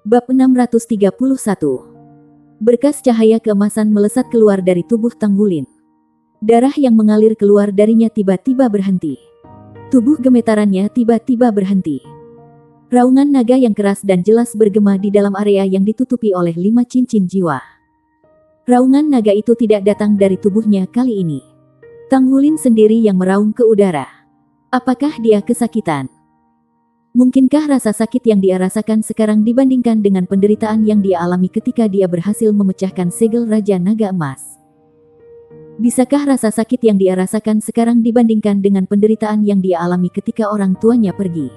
Bab 631. Berkas cahaya keemasan melesat keluar dari tubuh Tang Wulin. Darah yang mengalir keluar darinya tiba-tiba berhenti. Tubuh gemetarannya tiba-tiba berhenti. Raungan naga yang keras dan jelas bergema di dalam area yang ditutupi oleh 5 cincin jiwa. Raungan naga itu tidak datang dari tubuhnya kali ini. Tang Wulin sendiri yang meraung ke udara. Apakah dia kesakitan? Mungkinkah rasa sakit yang dia rasakan sekarang dibandingkan dengan penderitaan yang dia alami ketika dia berhasil memecahkan segel Raja Naga Emas? Bisakah rasa sakit yang dia rasakan sekarang dibandingkan dengan penderitaan yang dia alami ketika orang tuanya pergi?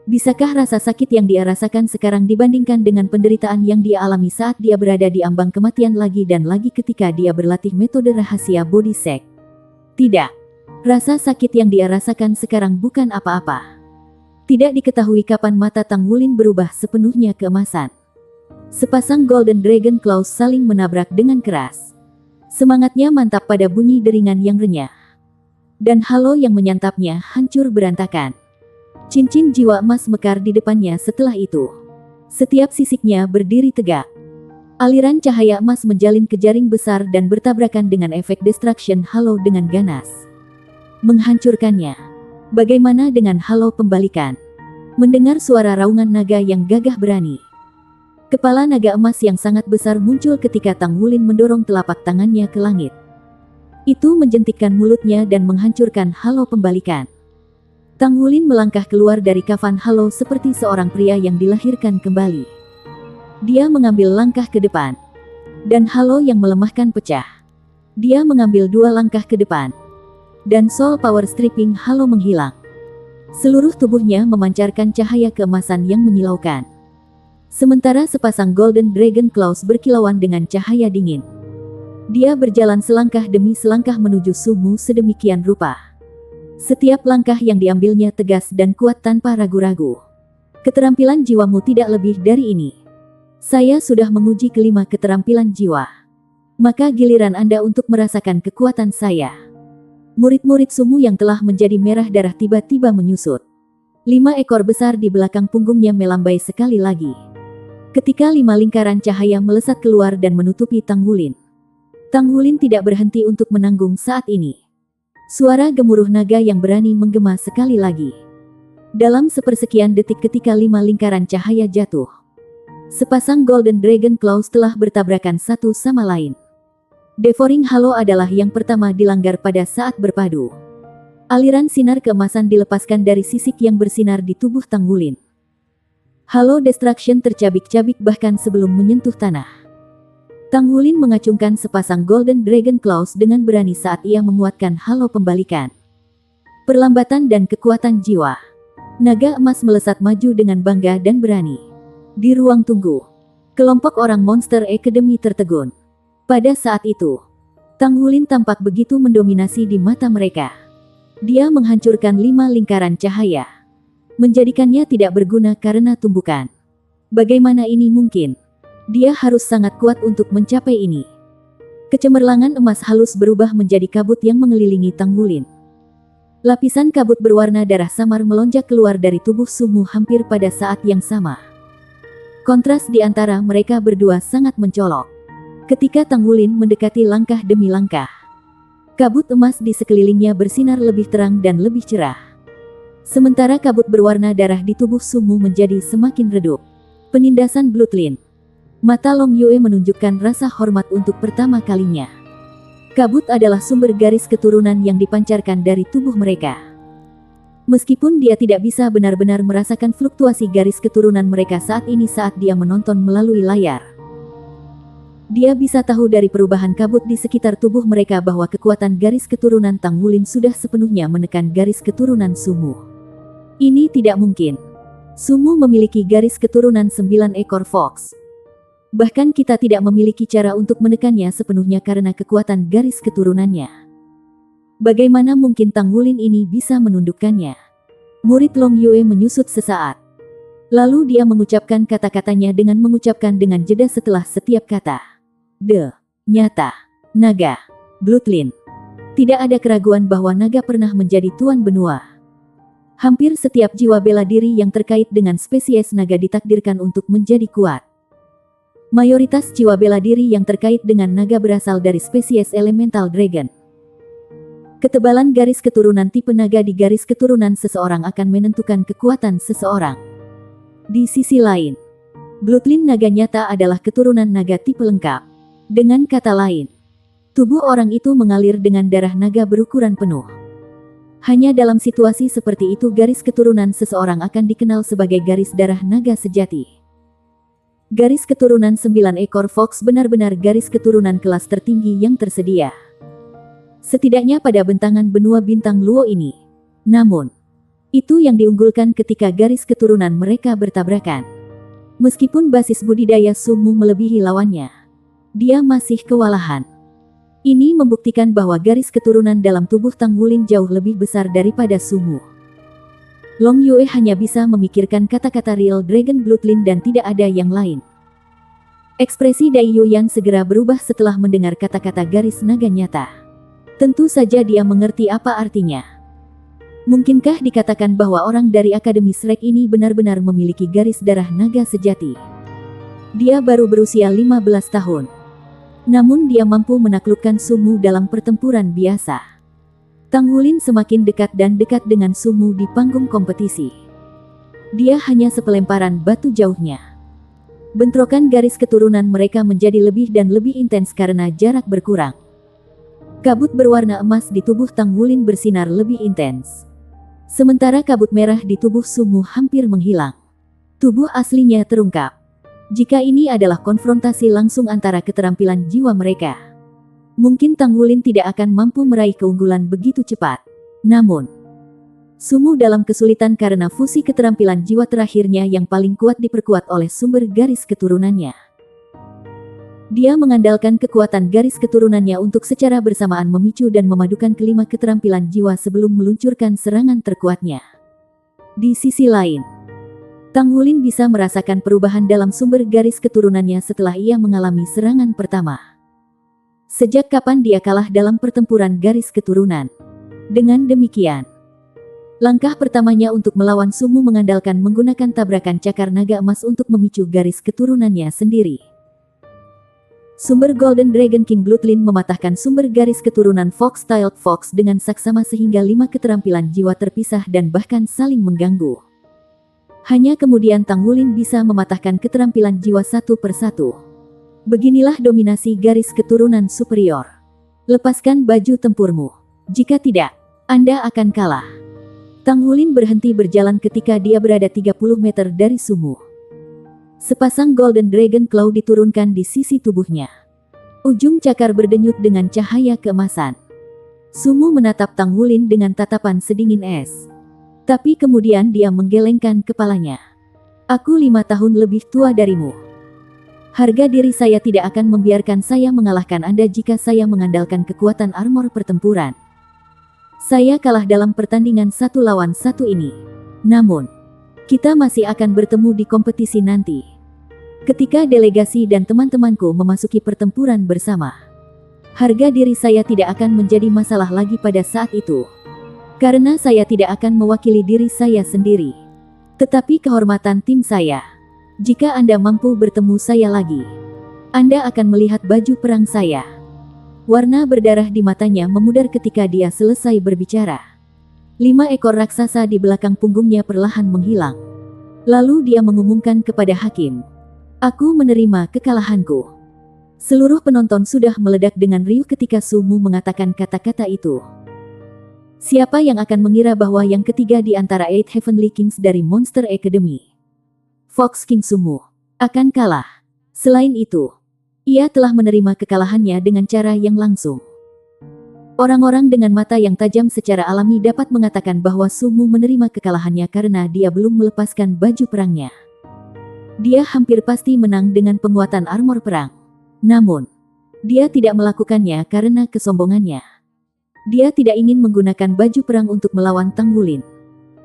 Bisakah rasa sakit yang dia rasakan sekarang dibandingkan dengan penderitaan yang dia alami saat dia berada di ambang kematian lagi dan lagi ketika dia berlatih metode rahasia Body Sect? Tidak. Rasa sakit yang dia rasakan sekarang bukan apa-apa. Tidak diketahui kapan mata Tang Wulin berubah sepenuhnya keemasan. Sepasang Golden Dragon Claws saling menabrak dengan keras. Semangatnya mantap pada bunyi deringan yang renyah. Dan halo yang menyantapnya hancur berantakan. Cincin jiwa emas mekar di depannya setelah itu. Setiap sisiknya berdiri tegak. Aliran cahaya emas menjalin ke jaring besar dan bertabrakan dengan efek destruction halo dengan ganas. Menghancurkannya. Bagaimana dengan halo pembalikan? Mendengar suara raungan naga yang gagah berani. Kepala naga emas yang sangat besar muncul ketika Tang Wulin mendorong telapak tangannya ke langit. Itu menjentikkan mulutnya dan menghancurkan halo pembalikan. Tang Wulin melangkah keluar dari kafan halo seperti seorang pria yang dilahirkan kembali. Dia mengambil langkah ke depan. Dan halo yang melemahkan pecah. Dia mengambil 2 langkah ke depan. Dan soul power stripping halo menghilang. Seluruh tubuhnya memancarkan cahaya keemasan yang menyilaukan. Sementara sepasang Golden Dragon Claws berkilauan dengan cahaya dingin. Dia berjalan selangkah demi selangkah menuju Sumu sedemikian rupa. Setiap langkah yang diambilnya tegas dan kuat tanpa ragu-ragu. Keterampilan jiwamu tidak lebih dari ini. Saya sudah menguji kelima keterampilan jiwa. Maka giliran Anda untuk merasakan kekuatan saya. Murid-murid Sumu yang telah menjadi merah darah tiba-tiba menyusut. 5 ekor besar di belakang punggungnya melambai sekali lagi. Ketika 5 lingkaran cahaya melesat keluar dan menutupi Tang Wulin. Tang Wulin tidak berhenti untuk menanggung saat ini. Suara gemuruh naga yang berani menggema sekali lagi. Dalam sepersekian detik ketika 5 lingkaran cahaya jatuh. Sepasang Golden Dragon Claws telah bertabrakan satu sama lain. Devouring Halo adalah yang pertama dilanggar pada saat berpadu. Aliran sinar keemasan dilepaskan dari sisik yang bersinar di tubuh Tang Wulin. Halo Destruction tercabik-cabik bahkan sebelum menyentuh tanah. Tang Wulin mengacungkan sepasang Golden Dragon Claws dengan berani saat ia menguatkan halo pembalikan. Perlambatan dan kekuatan jiwa. Naga emas melesat maju dengan bangga dan berani. Di ruang tunggu, kelompok orang Monster Academy tertegun. Pada saat itu, Tang Wulin tampak begitu mendominasi di mata mereka. Dia menghancurkan 5 lingkaran cahaya. Menjadikannya tidak berguna karena tumbukan. Bagaimana ini mungkin? Dia harus sangat kuat untuk mencapai ini. Kecemerlangan emas halus berubah menjadi kabut yang mengelilingi Tang Wulin. Lapisan kabut berwarna darah samar melonjak keluar dari tubuh Sumu hampir pada saat yang sama. Kontras di antara mereka berdua sangat mencolok. Ketika Tang Wulin mendekati langkah demi langkah, kabut emas di sekelilingnya bersinar lebih terang dan lebih cerah. Sementara kabut berwarna darah di tubuh Sumu menjadi semakin redup. Penindasan Bloodline. Mata Long Yue menunjukkan rasa hormat untuk pertama kalinya. Kabut adalah sumber garis keturunan yang dipancarkan dari tubuh mereka. Meskipun dia tidak bisa benar-benar merasakan fluktuasi garis keturunan mereka saat ini saat dia menonton melalui layar. Dia bisa tahu dari perubahan kabut di sekitar tubuh mereka bahwa kekuatan garis keturunan Tang Wulin sudah sepenuhnya menekan garis keturunan Sumu. Ini tidak mungkin. Sumu memiliki garis keturunan 9 ekor fox. Bahkan kita tidak memiliki cara untuk menekannya sepenuhnya karena kekuatan garis keturunannya. Bagaimana mungkin Tang Wulin ini bisa menundukkannya? Murid Long Yue menyusut sesaat. Lalu dia mengucapkan kata-katanya dengan mengucapkan dengan jeda setelah setiap kata. Nyata. Naga. Bloodline. Tidak ada keraguan bahwa naga pernah menjadi tuan benua. Hampir setiap jiwa bela diri yang terkait dengan spesies naga ditakdirkan untuk menjadi kuat. Mayoritas jiwa bela diri yang terkait dengan naga berasal dari spesies elemental dragon. Ketebalan garis keturunan tipe naga di garis keturunan seseorang akan menentukan kekuatan seseorang. Di sisi lain, bloodline naga nyata adalah keturunan naga tipe lengkap. Dengan kata lain, tubuh orang itu mengalir dengan darah naga berukuran penuh. Hanya dalam situasi seperti itu garis keturunan seseorang akan dikenal sebagai garis darah naga sejati. Garis keturunan 9 ekor Fox benar-benar garis keturunan kelas tertinggi yang tersedia. Setidaknya pada bentangan benua bintang Luo ini. Namun, itu yang diunggulkan ketika garis keturunan mereka bertabrakan. Meskipun basis budidaya Sumu melebihi lawannya, dia masih kewalahan. Ini membuktikan bahwa garis keturunan dalam tubuh Tang Wulin jauh lebih besar daripada Sumu. Long Yue hanya bisa memikirkan kata-kata real Dragon Bloodline dan tidak ada yang lain. Ekspresi Dai Yuyan segera berubah setelah mendengar kata-kata garis naga nyata. Tentu saja dia mengerti apa artinya. Mungkinkah dikatakan bahwa orang dari Akademi Shrek ini benar-benar memiliki garis darah naga sejati? Dia baru berusia 15 tahun. Namun dia mampu menaklukkan Sumu dalam pertempuran biasa. Tang Wulin semakin dekat dan dekat dengan Sumu di panggung kompetisi. Dia hanya sepelemparan batu jauhnya. Bentrokan garis keturunan mereka menjadi lebih dan lebih intens karena jarak berkurang. Kabut berwarna emas di tubuh Tang Wulin bersinar lebih intens. Sementara kabut merah di tubuh Sumu hampir menghilang. Tubuh aslinya terungkap. Jika ini adalah konfrontasi langsung antara keterampilan jiwa mereka, mungkin Tang Wulin tidak akan mampu meraih keunggulan begitu cepat. Namun, Sumu dalam kesulitan karena fusi keterampilan jiwa terakhirnya yang paling kuat diperkuat oleh sumber garis keturunannya. Dia mengandalkan kekuatan garis keturunannya untuk secara bersamaan memicu dan memadukan kelima keterampilan jiwa sebelum meluncurkan serangan terkuatnya. Di sisi lain, Tang Wulin bisa merasakan perubahan dalam sumber garis keturunannya setelah ia mengalami serangan pertama. Sejak kapan dia kalah dalam pertempuran garis keturunan? Dengan demikian, langkah pertamanya untuk melawan Sumu mengandalkan menggunakan tabrakan cakar naga emas untuk memicu garis keturunannya sendiri. Sumber Golden Dragon King Bloodline mematahkan sumber garis keturunan Fox-Tailed Fox dengan saksama sehingga 5 keterampilan jiwa terpisah dan bahkan saling mengganggu. Hanya kemudian Tang Wulin bisa mematahkan keterampilan jiwa satu persatu. Beginilah dominasi garis keturunan superior. Lepaskan baju tempurmu. Jika tidak, Anda akan kalah. Tang Wulin berhenti berjalan ketika dia berada 30 meter dari Sumu. Sepasang Golden Dragon Claw diturunkan di sisi tubuhnya. Ujung cakar berdenyut dengan cahaya keemasan. Sumu menatap Tang Wulin dengan tatapan sedingin es. Tapi kemudian dia menggelengkan kepalanya. Aku 5 tahun lebih tua darimu. Harga diri saya tidak akan membiarkan saya mengalahkan Anda jika saya mengandalkan kekuatan armor pertempuran. Saya kalah dalam pertandingan 1 lawan 1 ini. Namun, kita masih akan bertemu di kompetisi nanti. Ketika delegasi dan teman-temanku memasuki pertempuran bersama, harga diri saya tidak akan menjadi masalah lagi pada saat itu. Karena saya tidak akan mewakili diri saya sendiri, tetapi kehormatan tim saya. Jika Anda mampu bertemu saya lagi, Anda akan melihat baju perang saya. Warna berdarah di matanya memudar ketika dia selesai berbicara. 5 ekor raksasa di belakang punggungnya perlahan menghilang. Lalu dia mengumumkan kepada hakim, "Aku menerima kekalahanku." Seluruh penonton sudah meledak dengan riuh ketika Sumu mengatakan kata-kata itu. Siapa yang akan mengira bahwa yang ketiga di antara Eight Heavenly Kings dari Monster Academy, Fox King Sumu, akan kalah. Selain itu, ia telah menerima kekalahannya dengan cara yang langsung. Orang-orang dengan mata yang tajam secara alami dapat mengatakan bahwa Sumu menerima kekalahannya karena dia belum melepaskan baju perangnya. Dia hampir pasti menang dengan penguatan armor perang. Namun, dia tidak melakukannya karena kesombongannya. Dia tidak ingin menggunakan baju perang untuk melawan Tang Wulin.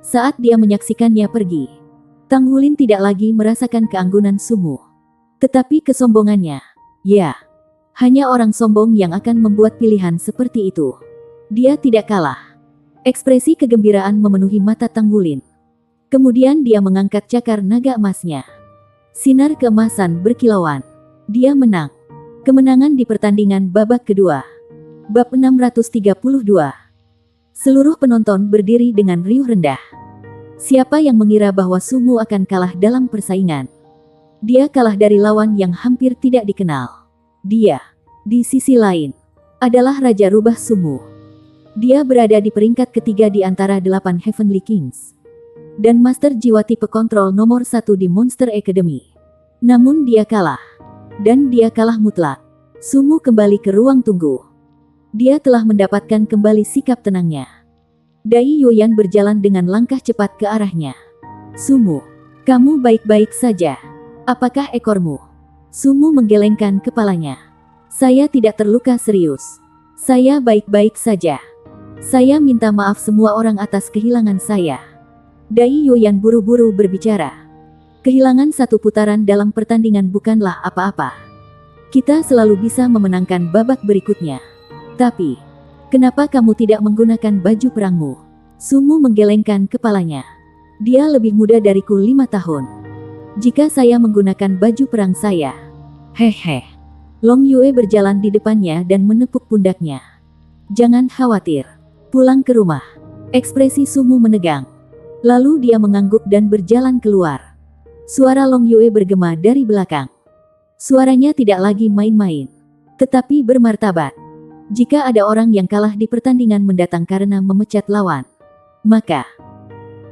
Saat dia menyaksikannya pergi, Tang Wulin tidak lagi merasakan keanggunan Sumu, tetapi kesombongannya. Ya, hanya orang sombong yang akan membuat pilihan seperti itu. Dia tidak kalah. Ekspresi kegembiraan memenuhi mata Tang Wulin. Kemudian dia mengangkat cakar naga emasnya. Sinar keemasan berkilauan. Dia menang. Kemenangan di pertandingan babak kedua. Bab 632. Seluruh penonton berdiri dengan riuh rendah. Siapa yang mengira bahwa Sumu akan kalah dalam persaingan? Dia kalah dari lawan yang hampir tidak dikenal. Dia, di sisi lain, adalah Raja Rubah Sumu. Dia berada di peringkat ketiga di antara 8 Heavenly Kings. Dan Master Jiwa tipe kontrol nomor 1 di Monster Academy. Namun dia kalah. Dan dia kalah mutlak. Sumu kembali ke ruang tunggu. Dia telah mendapatkan kembali sikap tenangnya. Dai Yuyan berjalan dengan langkah cepat ke arahnya. Sumu, kamu baik-baik saja. Apakah ekormu? Sumu menggelengkan kepalanya. Saya tidak terluka serius. Saya baik-baik saja. Saya minta maaf semua orang atas kehilangan saya. Dai Yuyan buru-buru berbicara. Kehilangan satu putaran dalam pertandingan bukanlah apa-apa. Kita selalu bisa memenangkan babak berikutnya. Tapi, kenapa kamu tidak menggunakan baju perangmu? Sumu menggelengkan kepalanya. Dia lebih muda dariku 5 tahun. Jika saya menggunakan baju perang saya. Hehe. Long Yue berjalan di depannya dan menepuk pundaknya. Jangan khawatir. Pulang ke rumah. Ekspresi Sumu menegang. Lalu dia mengangguk dan berjalan keluar. Suara Long Yue bergema dari belakang. Suaranya tidak lagi main-main, tetapi bermartabat. Jika ada orang yang kalah di pertandingan mendatang karena memecat lawan, maka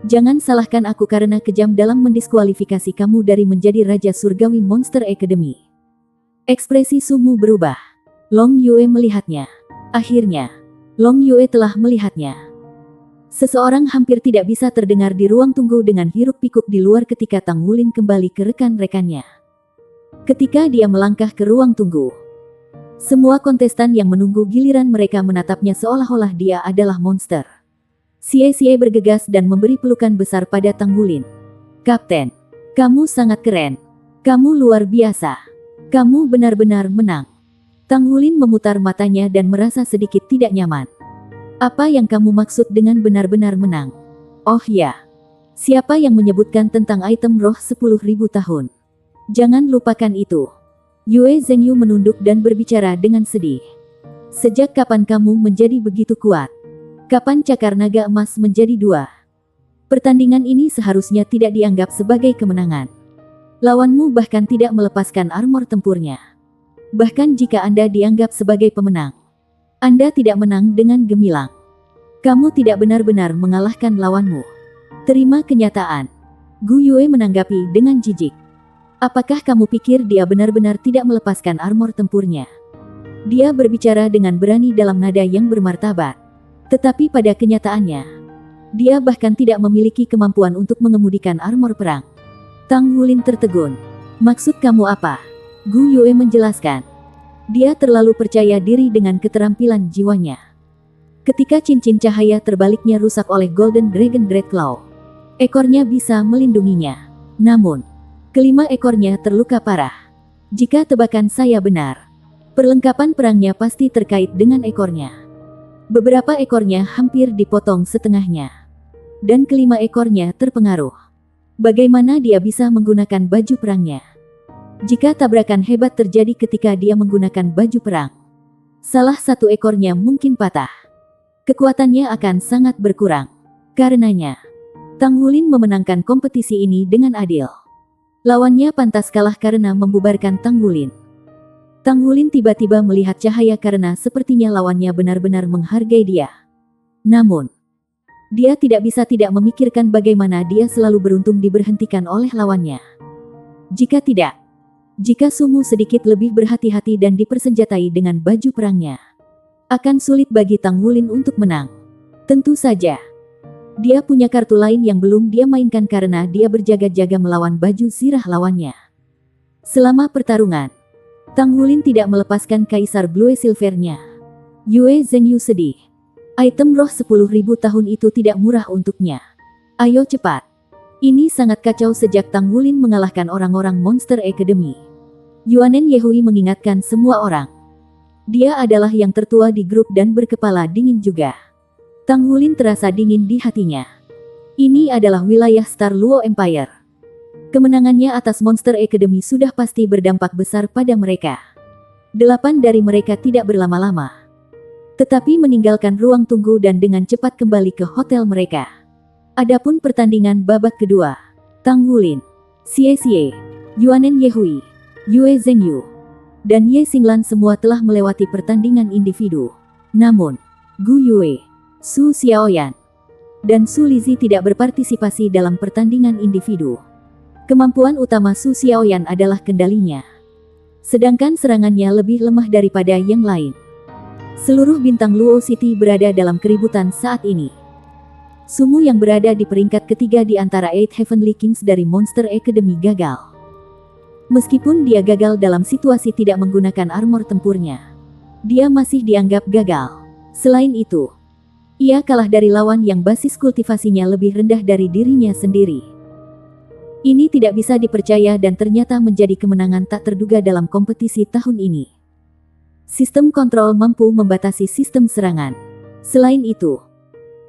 jangan salahkan aku karena kejam dalam mendiskualifikasi kamu dari menjadi Raja Surgawi Monster Academy. Ekspresi Sumu berubah. Long Yue melihatnya. Akhirnya, Long Yue telah melihatnya. Seseorang hampir tidak bisa terdengar di ruang tunggu dengan hiruk-pikuk di luar ketika Tang Wulin kembali ke rekan-rekannya. Ketika dia melangkah ke ruang tunggu, semua kontestan yang menunggu giliran mereka menatapnya seolah-olah dia adalah monster. Xie bergegas dan memberi pelukan besar pada Tang Wulin. Kapten, kamu sangat keren. Kamu luar biasa. Kamu benar-benar menang. Tang Wulin memutar matanya dan merasa sedikit tidak nyaman. Apa yang kamu maksud dengan benar-benar menang? Oh ya, siapa yang menyebutkan tentang item roh 10.000 tahun? Jangan lupakan itu. Yue Zhengyu menunduk dan berbicara dengan sedih. Sejak kapan kamu menjadi begitu kuat? Kapan cakar naga emas menjadi 2? Pertandingan ini seharusnya tidak dianggap sebagai kemenangan. Lawanmu bahkan tidak melepaskan armor tempurnya. Bahkan jika Anda dianggap sebagai pemenang, Anda tidak menang dengan gemilang. Kamu tidak benar-benar mengalahkan lawanmu. Terima kenyataan. Gu Yue menanggapi dengan jijik. Apakah kamu pikir dia benar-benar tidak melepaskan armor tempurnya? Dia berbicara dengan berani dalam nada yang bermartabat. Tetapi pada kenyataannya, dia bahkan tidak memiliki kemampuan untuk mengemudikan armor perang. Tang Wulin tertegun. Maksud kamu apa? Gu Yue menjelaskan. Dia terlalu percaya diri dengan keterampilan jiwanya. Ketika cincin cahaya terbaliknya rusak oleh Golden Dragon Dreadclaw, ekornya bisa melindunginya. Namun, kelima ekornya terluka parah. Jika tebakan saya benar, perlengkapan perangnya pasti terkait dengan ekornya. Beberapa ekornya hampir dipotong setengahnya. Dan kelima ekornya terpengaruh. Bagaimana dia bisa menggunakan baju perangnya? Jika tabrakan hebat terjadi ketika dia menggunakan baju perang, salah satu ekornya mungkin patah. Kekuatannya akan sangat berkurang. Karenanya, Tang Wulin memenangkan kompetisi ini dengan adil. Lawannya pantas kalah karena membubarkan Tang Wulin. Tang Wulin tiba-tiba melihat cahaya karena sepertinya lawannya benar-benar menghargai dia. Namun, dia tidak bisa tidak memikirkan bagaimana dia selalu beruntung diberhentikan oleh lawannya. Jika Sumu sedikit lebih berhati-hati dan dipersenjatai dengan baju perangnya, akan sulit bagi Tang Wulin untuk menang. Tentu saja, dia punya kartu lain yang belum dia mainkan karena dia berjaga-jaga melawan baju zirah lawannya. Selama pertarungan, Tang Wulin tidak melepaskan Kaisar Blue Silvernya. Yue Zhengyu sedih. Item roh 10.000 tahun itu tidak murah untuknya. Ayo cepat. Ini sangat kacau sejak Tang Wulin mengalahkan orang-orang Monster Academy. Yuanen Yehui mengingatkan semua orang. Dia adalah yang tertua di grup dan berkepala dingin juga. Tang Wulin terasa dingin di hatinya. Ini adalah wilayah Star Luo Empire. Kemenangannya atas Monster Academy sudah pasti berdampak besar pada mereka. 8 dari mereka tidak berlama-lama, tetapi meninggalkan ruang tunggu dan dengan cepat kembali ke hotel mereka. Adapun pertandingan babak kedua, Tang Wulin, Xie Xie, Yuanen Yehui, Yue Zhengyu, dan Ye Xinglan semua telah melewati pertandingan individu. Namun, Gu Yue, Su Xiaoyan, dan Su Lizhi tidak berpartisipasi dalam pertandingan individu. Kemampuan utama Su Xiaoyan adalah kendalinya, sedangkan serangannya lebih lemah daripada yang lain. Seluruh bintang Luo City berada dalam keributan saat ini. Sumu yang berada di peringkat ketiga di antara Eight Heavenly Kings dari Monster Academy gagal. Meskipun dia gagal dalam situasi tidak menggunakan armor tempurnya, dia masih dianggap gagal. Selain itu, ia kalah dari lawan yang basis kultivasinya lebih rendah dari dirinya sendiri. Ini tidak bisa dipercaya dan ternyata menjadi kemenangan tak terduga dalam kompetisi tahun ini. Sistem kontrol mampu membatasi sistem serangan. Selain itu,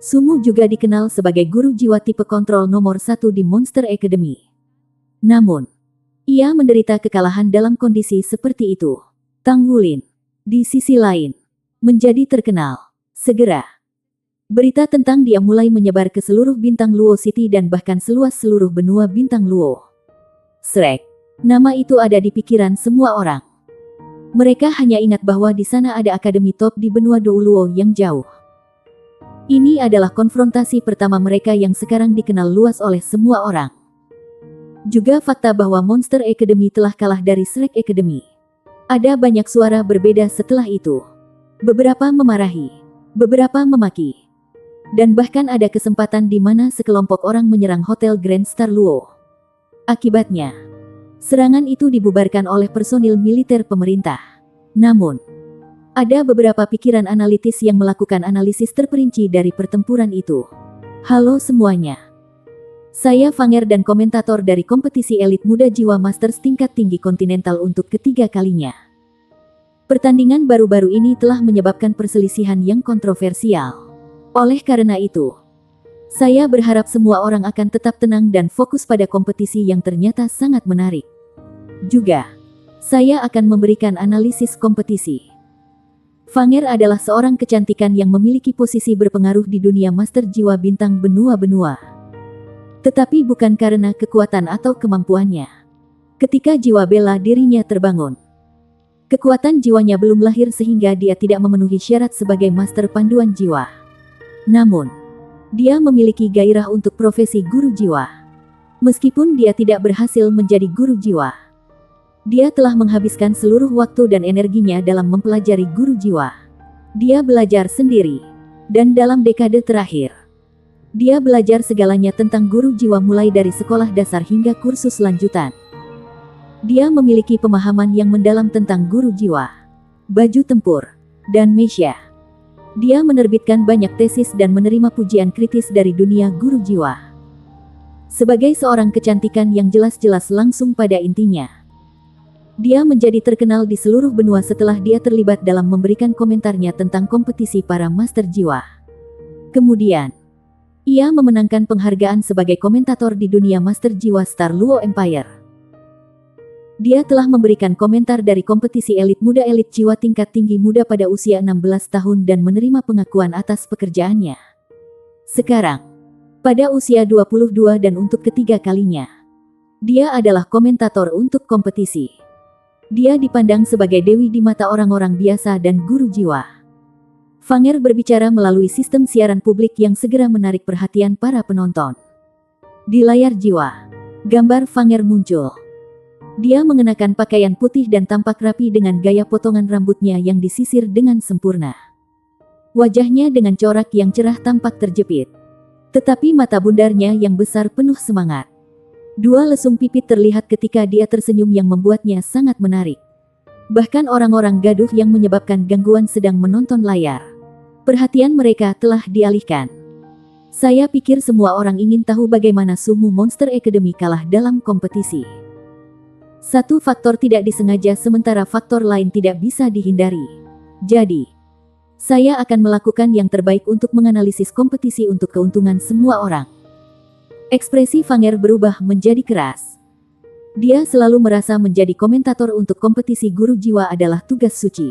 Sumu juga dikenal sebagai guru jiwa tipe kontrol nomor 1 di Monster Academy. Namun, ia menderita kekalahan dalam kondisi seperti itu. Tang Wulin, di sisi lain, menjadi terkenal. Segera, berita tentang dia mulai menyebar ke seluruh bintang Luo City dan bahkan seluas seluruh benua bintang Luo. Shrek, nama itu ada di pikiran semua orang. Mereka hanya ingat bahwa di sana ada akademi top di benua Dou Luo yang jauh. Ini adalah konfrontasi pertama mereka yang sekarang dikenal luas oleh semua orang. Juga fakta bahwa Monster Academy telah kalah dari Shrek Academy. Ada banyak suara berbeda setelah itu. Beberapa memarahi, beberapa memaki. Dan bahkan ada kesempatan di mana sekelompok orang menyerang Hotel Grand Star Luo. Akibatnya, serangan itu dibubarkan oleh personil militer pemerintah. Namun, ada beberapa pikiran analitis yang melakukan analisis terperinci dari pertempuran itu. Halo semuanya. Saya Fanger dan komentator dari kompetisi elit muda jiwa Masters tingkat tinggi kontinental untuk ketiga kalinya. Pertandingan baru-baru ini telah menyebabkan perselisihan yang kontroversial. Oleh karena itu, saya berharap semua orang akan tetap tenang dan fokus pada kompetisi yang ternyata sangat menarik. Juga, saya akan memberikan analisis kompetisi. Fanger adalah seorang kecantikan yang memiliki posisi berpengaruh di dunia master jiwa bintang benua-benua. Tetapi bukan karena kekuatan atau kemampuannya. Ketika jiwa bela dirinya terbangun, kekuatan jiwanya belum lahir sehingga dia tidak memenuhi syarat sebagai master panduan jiwa. Namun, dia memiliki gairah untuk profesi guru jiwa. Meskipun dia tidak berhasil menjadi guru jiwa, dia telah menghabiskan seluruh waktu dan energinya dalam mempelajari guru jiwa. Dia belajar sendiri, dan dalam dekade terakhir, dia belajar segalanya tentang guru jiwa mulai dari sekolah dasar hingga kursus lanjutan. Dia memiliki pemahaman yang mendalam tentang guru jiwa, baju tempur, dan mesya. Dia menerbitkan banyak tesis dan menerima pujian kritis dari dunia guru jiwa. Sebagai seorang kecantikan yang jelas-jelas langsung pada intinya, dia menjadi terkenal di seluruh benua setelah dia terlibat dalam memberikan komentarnya tentang kompetisi para master jiwa. Kemudian, ia memenangkan penghargaan sebagai komentator di dunia master jiwa Star Luo Empire. Dia telah memberikan komentar dari kompetisi elit muda elit jiwa tingkat tinggi muda pada usia 16 tahun dan menerima pengakuan atas pekerjaannya. Sekarang, pada usia 22 dan untuk ketiga kalinya, dia adalah komentator untuk kompetisi. Dia dipandang sebagai dewi di mata orang-orang biasa dan guru jiwa. Fanger berbicara melalui sistem siaran publik yang segera menarik perhatian para penonton. Di layar jiwa, gambar Fanger muncul. Dia mengenakan pakaian putih dan tampak rapi dengan gaya potongan rambutnya yang disisir dengan sempurna. Wajahnya dengan corak yang cerah tampak terjepit. Tetapi mata bundarnya yang besar penuh semangat. Dua lesung pipit terlihat ketika dia tersenyum yang membuatnya sangat menarik. Bahkan orang-orang gaduh yang menyebabkan gangguan sedang menonton layar. Perhatian mereka telah dialihkan. Saya pikir semua orang ingin tahu bagaimana Sumu Monster Academy kalah dalam kompetisi. Satu faktor tidak disengaja sementara faktor lain tidak bisa dihindari. Jadi, Saya akan melakukan yang terbaik untuk menganalisis kompetisi untuk keuntungan semua orang. Ekspresi Fanger berubah menjadi keras. Dia selalu merasa menjadi komentator untuk kompetisi guru jiwa adalah tugas suci.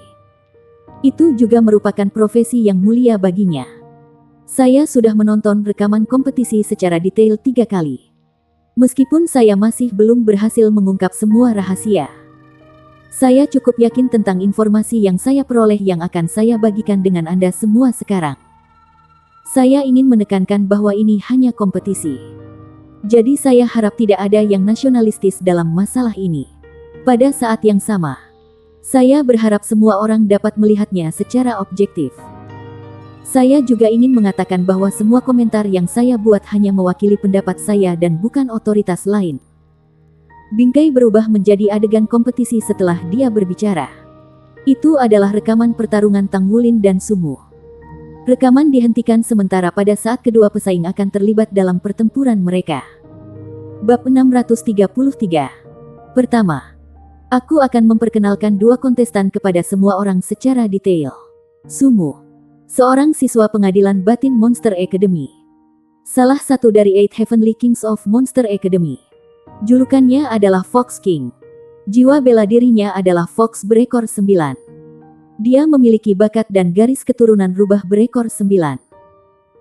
Itu juga merupakan profesi yang mulia baginya. Saya sudah menonton rekaman kompetisi secara detail 3 kali. Meskipun saya masih belum berhasil mengungkap semua rahasia. Saya cukup yakin tentang informasi yang saya peroleh yang akan saya bagikan dengan Anda semua sekarang. Saya ingin menekankan bahwa ini hanya kompetisi. Jadi saya harap tidak ada yang nasionalistis dalam masalah ini. Pada saat yang sama, saya berharap semua orang dapat melihatnya secara objektif. Saya juga ingin mengatakan bahwa semua komentar yang saya buat hanya mewakili pendapat saya dan bukan otoritas lain. Bingkai berubah menjadi adegan kompetisi setelah dia berbicara. Itu adalah rekaman pertarungan Tang Wulin dan Sumu. Rekaman dihentikan sementara pada saat kedua pesaing akan terlibat dalam pertempuran mereka. Bab 633. Pertama, aku akan memperkenalkan dua kontestan kepada semua orang secara detail. Sumu, seorang siswa pengadilan batin Monster Academy. Salah satu dari Eight Heavenly Kings of Monster Academy. Julukannya adalah Fox King. Jiwa bela dirinya adalah Fox berekor 9. Dia memiliki bakat dan garis keturunan rubah berekor 9.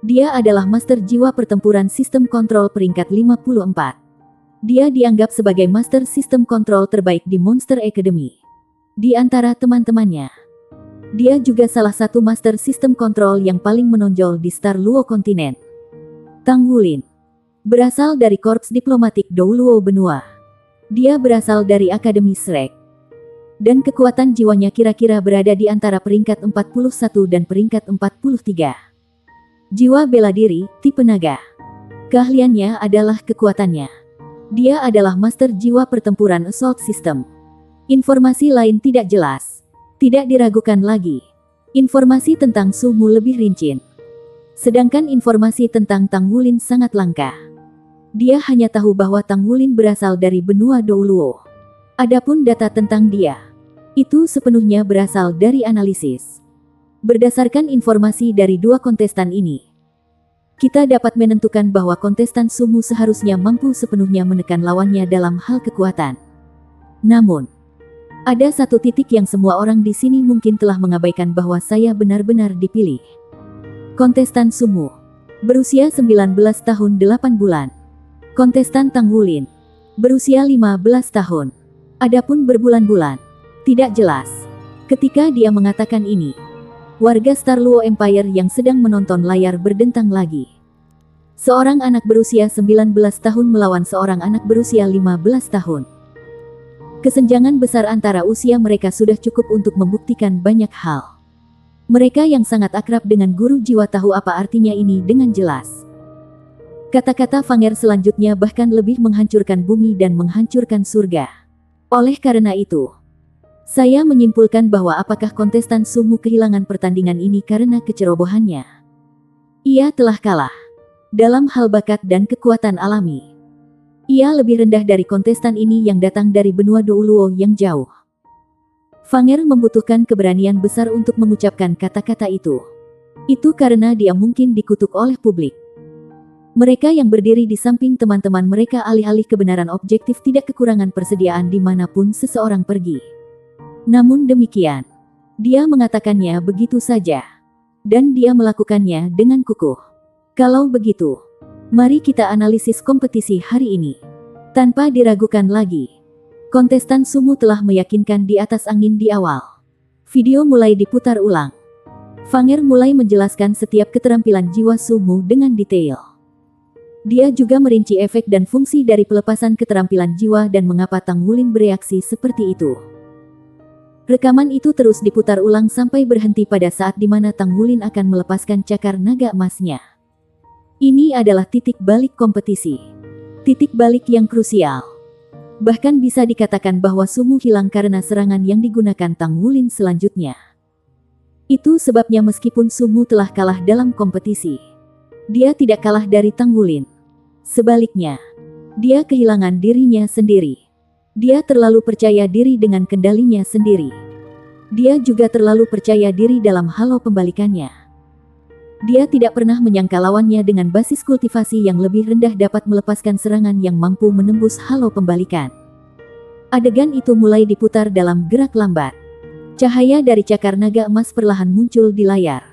Dia adalah master jiwa pertempuran sistem kontrol peringkat 54. Dia dianggap sebagai master sistem kontrol terbaik di Monster Academy. Di antara teman-temannya, dia juga salah satu master sistem kontrol yang paling menonjol di Star Luo kontinen. Tang Wulin berasal dari Korps Diplomatik Douluo Benua. Dia berasal dari Akademi Shrek. Dan kekuatan jiwanya kira-kira berada di antara peringkat 41 dan peringkat 43. Jiwa bela diri, tipe naga. Keahliannya adalah kekuatannya. Dia adalah master jiwa pertempuran assault system. Informasi lain tidak jelas. Tidak diragukan lagi. Informasi tentang Sumu lebih rinci. Sedangkan informasi tentang Tang Wulin sangat langka. Dia hanya tahu bahwa Tang Wulin berasal dari benua Douluo. Adapun data tentang dia, itu sepenuhnya berasal dari analisis. Berdasarkan informasi dari dua kontestan ini, kita dapat menentukan bahwa kontestan Sumu seharusnya mampu sepenuhnya menekan lawannya dalam hal kekuatan. Namun, ada satu titik yang semua orang di sini mungkin telah mengabaikan bahwa saya benar-benar dipilih. Kontestan Sumu, berusia 19 tahun 8 bulan. Kontestan Tang Wulin, berusia 15 tahun. Adapun berbulan-bulan, tidak jelas. Ketika dia mengatakan ini, warga Star Luo Empire yang sedang menonton layar berdentang lagi. Seorang anak berusia 19 tahun melawan seorang anak berusia 15 tahun. Kesenjangan besar antara usia mereka sudah cukup untuk membuktikan banyak hal. Mereka yang sangat akrab dengan guru jiwa tahu apa artinya ini dengan jelas. Kata-kata Fanger selanjutnya bahkan lebih menghancurkan bumi dan menghancurkan surga. Oleh karena itu, saya menyimpulkan bahwa apakah kontestan Sumu kehilangan pertandingan ini karena kecerobohannya. Ia telah kalah dalam hal bakat dan kekuatan alami. Ia lebih rendah dari kontestan ini yang datang dari benua Douluo yang jauh. Fanger membutuhkan keberanian besar untuk mengucapkan kata-kata itu. Itu karena dia mungkin dikutuk oleh publik. Mereka yang berdiri di samping teman-teman mereka alih-alih kebenaran objektif tidak kekurangan persediaan dimanapun seseorang pergi. Namun demikian, dia mengatakannya begitu saja. Dan dia melakukannya dengan kukuh. Kalau begitu, mari kita analisis kompetisi hari ini. Tanpa diragukan lagi, kontestan Sumu telah meyakinkan di atas angin di awal. Video mulai diputar ulang. Fanger mulai menjelaskan setiap keterampilan jiwa Sumu dengan detail. Dia juga merinci efek dan fungsi dari pelepasan keterampilan jiwa dan mengapa Tang Wulin bereaksi seperti itu. Rekaman itu terus diputar ulang sampai berhenti pada saat di mana Tang Wulin akan melepaskan cakar naga emasnya. Ini adalah titik balik kompetisi. Titik balik yang krusial. Bahkan bisa dikatakan bahwa Sumu hilang karena serangan yang digunakan Tang Wulin selanjutnya. Itu sebabnya meskipun Sumu telah kalah dalam kompetisi, dia tidak kalah dari Tang Wulin. Sebaliknya, dia kehilangan dirinya sendiri. Dia terlalu percaya diri dengan kendalinya sendiri. Dia juga terlalu percaya diri dalam halo pembalikannya. Dia tidak pernah menyangka lawannya dengan basis kultivasi yang lebih rendah dapat melepaskan serangan yang mampu menembus halo pembalikan. Adegan itu mulai diputar dalam gerak lambat. Cahaya dari cakar naga emas perlahan muncul di layar.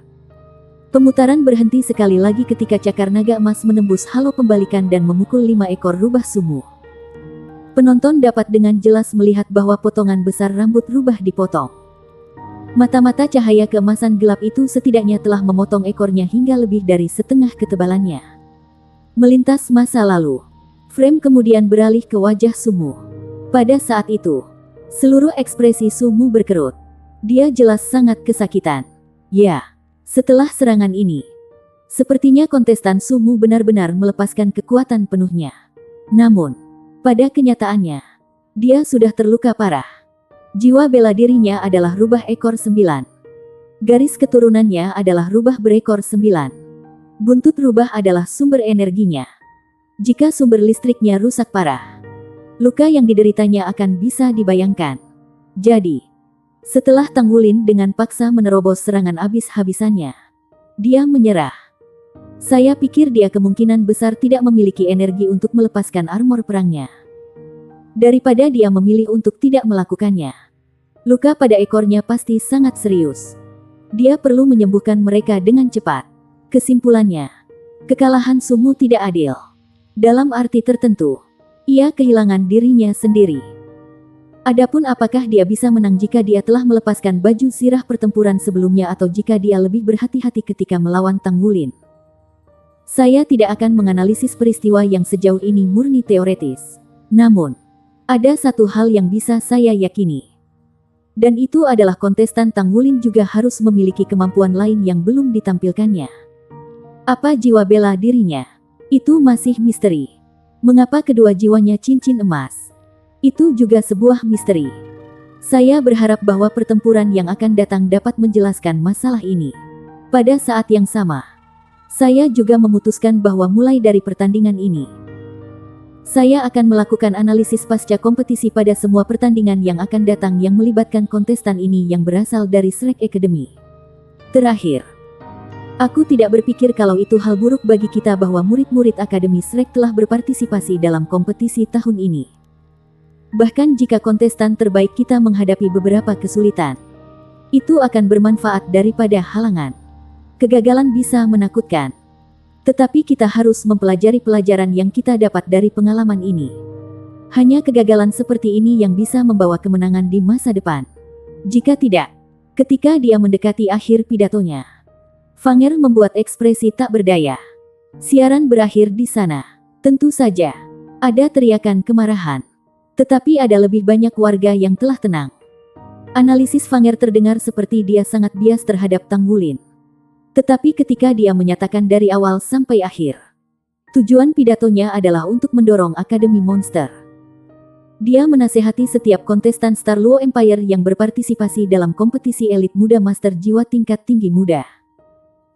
Pemutaran berhenti sekali lagi ketika cakar naga emas menembus halo pembalikan dan memukul 5 ekor rubah sumur. Penonton dapat dengan jelas melihat bahwa potongan besar rambut rubah dipotong. Mata-mata cahaya keemasan gelap itu setidaknya telah memotong ekornya hingga lebih dari setengah ketebalannya. Melintas masa lalu, frame kemudian beralih ke wajah Sumu. Pada saat itu, seluruh ekspresi Sumu berkerut. Dia jelas sangat kesakitan. Ya, setelah serangan ini, sepertinya kontestan Sumu benar-benar melepaskan kekuatan penuhnya. Namun, pada kenyataannya, dia sudah terluka parah. Jiwa bela dirinya adalah rubah ekor 9. Garis keturunannya adalah rubah berekor 9. Buntut rubah adalah sumber energinya. Jika sumber listriknya rusak parah, luka yang dideritanya akan bisa dibayangkan. Jadi, setelah Tanggulin dengan paksa menerobos serangan habis-habisannya, dia menyerah. Saya pikir dia kemungkinan besar tidak memiliki energi untuk melepaskan armor perangnya. Daripada dia memilih untuk tidak melakukannya. Luka pada ekornya pasti sangat serius. Dia perlu menyembuhkan mereka dengan cepat. Kesimpulannya, kekalahan Sumu tidak adil. Dalam arti tertentu, ia kehilangan dirinya sendiri. Adapun apakah dia bisa menang jika dia telah melepaskan baju sirah pertempuran sebelumnya atau jika dia lebih berhati-hati ketika melawan Tanggulin. Saya tidak akan menganalisis peristiwa yang sejauh ini murni teoretis. Namun, ada satu hal yang bisa saya yakini. Dan itu adalah kontestan Tanggulin juga harus memiliki kemampuan lain yang belum ditampilkannya. Apa jiwa bela dirinya? Itu masih misteri. Mengapa kedua jiwanya cincin emas? Itu juga sebuah misteri. Saya berharap bahwa pertempuran yang akan datang dapat menjelaskan masalah ini. Pada saat yang sama, saya juga memutuskan bahwa mulai dari pertandingan ini, saya akan melakukan analisis pasca kompetisi pada semua pertandingan yang akan datang yang melibatkan kontestan ini yang berasal dari Shrek Academy. Terakhir, aku tidak berpikir kalau itu hal buruk bagi kita bahwa murid-murid Akademi Shrek telah berpartisipasi dalam kompetisi tahun ini. Bahkan jika kontestan terbaik kita menghadapi beberapa kesulitan, itu akan bermanfaat daripada halangan. Kegagalan bisa menakutkan. Tetapi kita harus mempelajari pelajaran yang kita dapat dari pengalaman ini. Hanya kegagalan seperti ini yang bisa membawa kemenangan di masa depan. Jika tidak, ketika dia mendekati akhir pidatonya, Fanger membuat ekspresi tak berdaya. Siaran berakhir di sana. Tentu saja, ada teriakan kemarahan. Tetapi ada lebih banyak warga yang telah tenang. Analisis Fanger terdengar seperti dia sangat bias terhadap Tanggulin. Tetapi ketika dia menyatakan dari awal sampai akhir, tujuan pidatonya adalah untuk mendorong Akademi Monster. Dia menasehati setiap kontestan Star Luo Empire yang berpartisipasi dalam kompetisi elit muda master jiwa tingkat tinggi muda.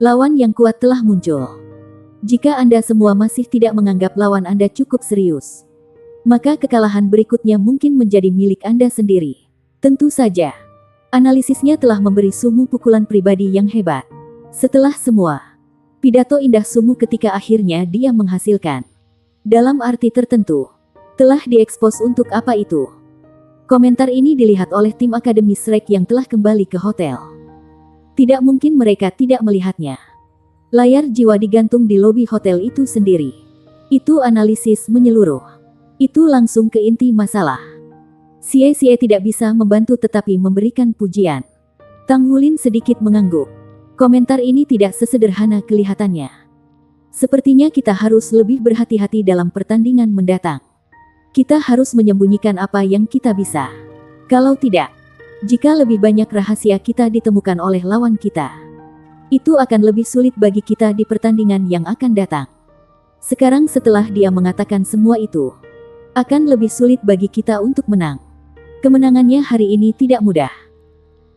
Lawan yang kuat telah muncul. Jika Anda semua masih tidak menganggap lawan Anda cukup serius, maka kekalahan berikutnya mungkin menjadi milik Anda sendiri. Tentu saja, analisisnya telah memberi Sumu pukulan pribadi yang hebat. Setelah semua, pidato indah Sumu ketika akhirnya dia menghasilkan. Dalam arti tertentu, telah diekspos untuk apa itu. Komentar ini dilihat oleh tim Akademi Shrek yang telah kembali ke hotel. Tidak mungkin mereka tidak melihatnya. Layar jiwa digantung di lobi hotel itu sendiri. Itu analisis menyeluruh. Itu langsung ke inti masalah. Xie tidak bisa membantu tetapi memberikan pujian. Tanggulin sedikit mengangguk. Komentar ini tidak sesederhana kelihatannya. Sepertinya kita harus lebih berhati-hati dalam pertandingan mendatang. Kita harus menyembunyikan apa yang kita bisa. Kalau tidak, jika lebih banyak rahasia kita ditemukan oleh lawan kita, itu akan lebih sulit bagi kita di pertandingan yang akan datang. Sekarang setelah dia mengatakan semua itu, akan lebih sulit bagi kita untuk menang. Kemenangannya hari ini tidak mudah.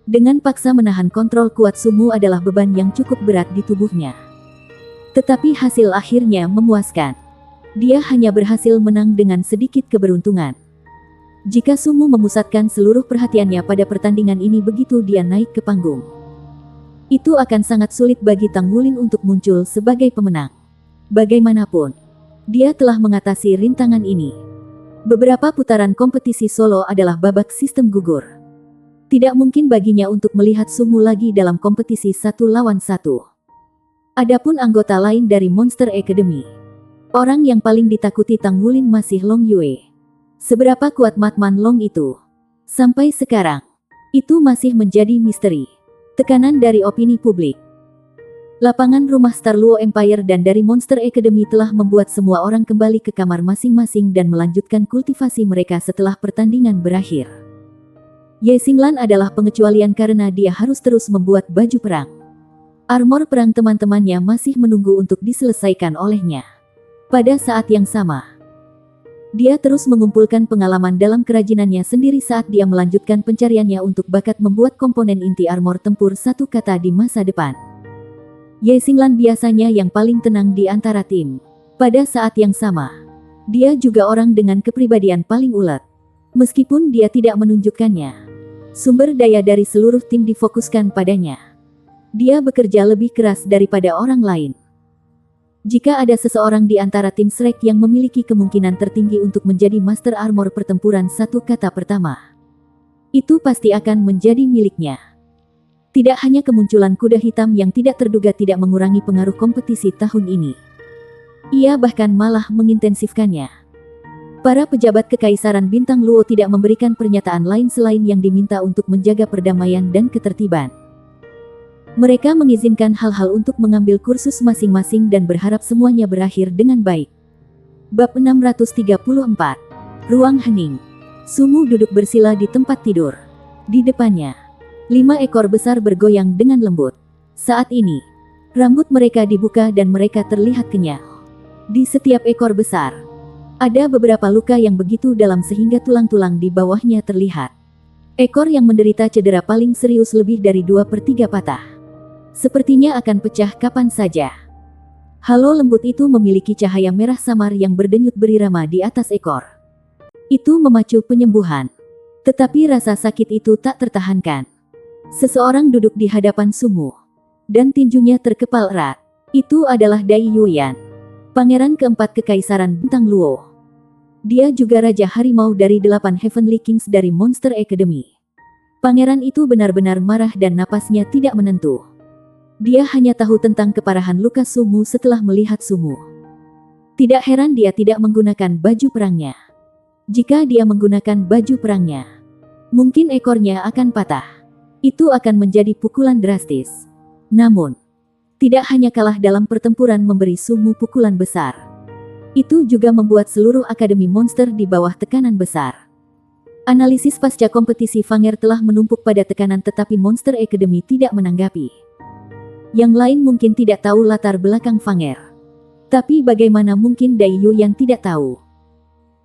Dengan paksa menahan kontrol kuat Sumu adalah beban yang cukup berat di tubuhnya. Tetapi hasil akhirnya memuaskan. Dia hanya berhasil menang dengan sedikit keberuntungan. Jika Sumu memusatkan seluruh perhatiannya pada pertandingan ini begitu dia naik ke panggung, itu akan sangat sulit bagi Tang Wulin untuk muncul sebagai pemenang. Bagaimanapun, dia telah mengatasi rintangan ini. Beberapa putaran kompetisi solo adalah babak sistem gugur. Tidak mungkin baginya untuk melihat Sumu lagi dalam kompetisi 1-1. Adapun anggota lain dari Monster Academy, orang yang paling ditakuti Tang Wulin masih Long Yue. Seberapa kuat Matman Long itu? Sampai sekarang, itu masih menjadi misteri. Tekanan dari opini publik, lapangan rumah Star Luo Empire dan dari Monster Academy telah membuat semua orang kembali ke kamar masing-masing dan melanjutkan kultivasi mereka setelah pertandingan berakhir. Ye Xinglan adalah pengecualian karena dia harus terus membuat baju perang. Armor perang teman-temannya masih menunggu untuk diselesaikan olehnya. Pada saat yang sama, dia terus mengumpulkan pengalaman dalam kerajinannya sendiri saat dia melanjutkan pencariannya untuk bakat membuat komponen inti armor tempur satu kata di masa depan. Ye Xinglan biasanya yang paling tenang di antara tim. Pada saat yang sama, dia juga orang dengan kepribadian paling ulet. Meskipun dia tidak menunjukkannya, sumber daya dari seluruh tim difokuskan padanya. Dia bekerja lebih keras daripada orang lain. Jika ada seseorang di antara tim Shrek yang memiliki kemungkinan tertinggi untuk menjadi Master Armor pertempuran satu kata pertama, itu pasti akan menjadi miliknya. Tidak hanya kemunculan kuda hitam yang tidak terduga tidak mengurangi pengaruh kompetisi tahun ini. Ia bahkan malah mengintensifkannya. Para pejabat Kekaisaran Bintang Luo tidak memberikan pernyataan lain selain yang diminta untuk menjaga perdamaian dan ketertiban. Mereka mengizinkan hal-hal untuk mengambil kursus masing-masing dan berharap semuanya berakhir dengan baik. Bab 634. Ruang hening. Sumu duduk bersila di tempat tidur. Di depannya, 5 ekor besar bergoyang dengan lembut. Saat ini, rambut mereka dibuka dan mereka terlihat kenyal. Di setiap ekor besar, ada beberapa luka yang begitu dalam sehingga tulang-tulang di bawahnya terlihat. Ekor yang menderita cedera paling serius lebih dari 2/3 patah. Sepertinya akan pecah kapan saja. Halo lembut itu memiliki cahaya merah samar yang berdenyut berirama di atas ekor. Itu memacu penyembuhan. Tetapi rasa sakit itu tak tertahankan. Seseorang duduk di hadapan Sumu, dan tinjunya terkepal erat. Itu adalah Dai Yuyan, pangeran keempat Kekaisaran Bintang Luo. Dia juga Raja Harimau dari 8 Heavenly Kings dari Monster Academy. Pangeran itu benar-benar marah dan napasnya tidak menentu. Dia hanya tahu tentang keparahan luka Sumu setelah melihat Sumu. Tidak heran dia tidak menggunakan baju perangnya. Jika dia menggunakan baju perangnya, mungkin ekornya akan patah. Itu akan menjadi pukulan drastis. Namun, tidak hanya kalah dalam pertempuran memberi Sumu pukulan besar. Itu juga membuat seluruh Akademi Monster di bawah tekanan besar. Analisis pasca kompetisi Fanger telah menumpuk pada tekanan tetapi Monster Academy tidak menanggapi. Yang lain mungkin tidak tahu latar belakang Fanger. Tapi bagaimana mungkin Dai Yuyan tidak tahu?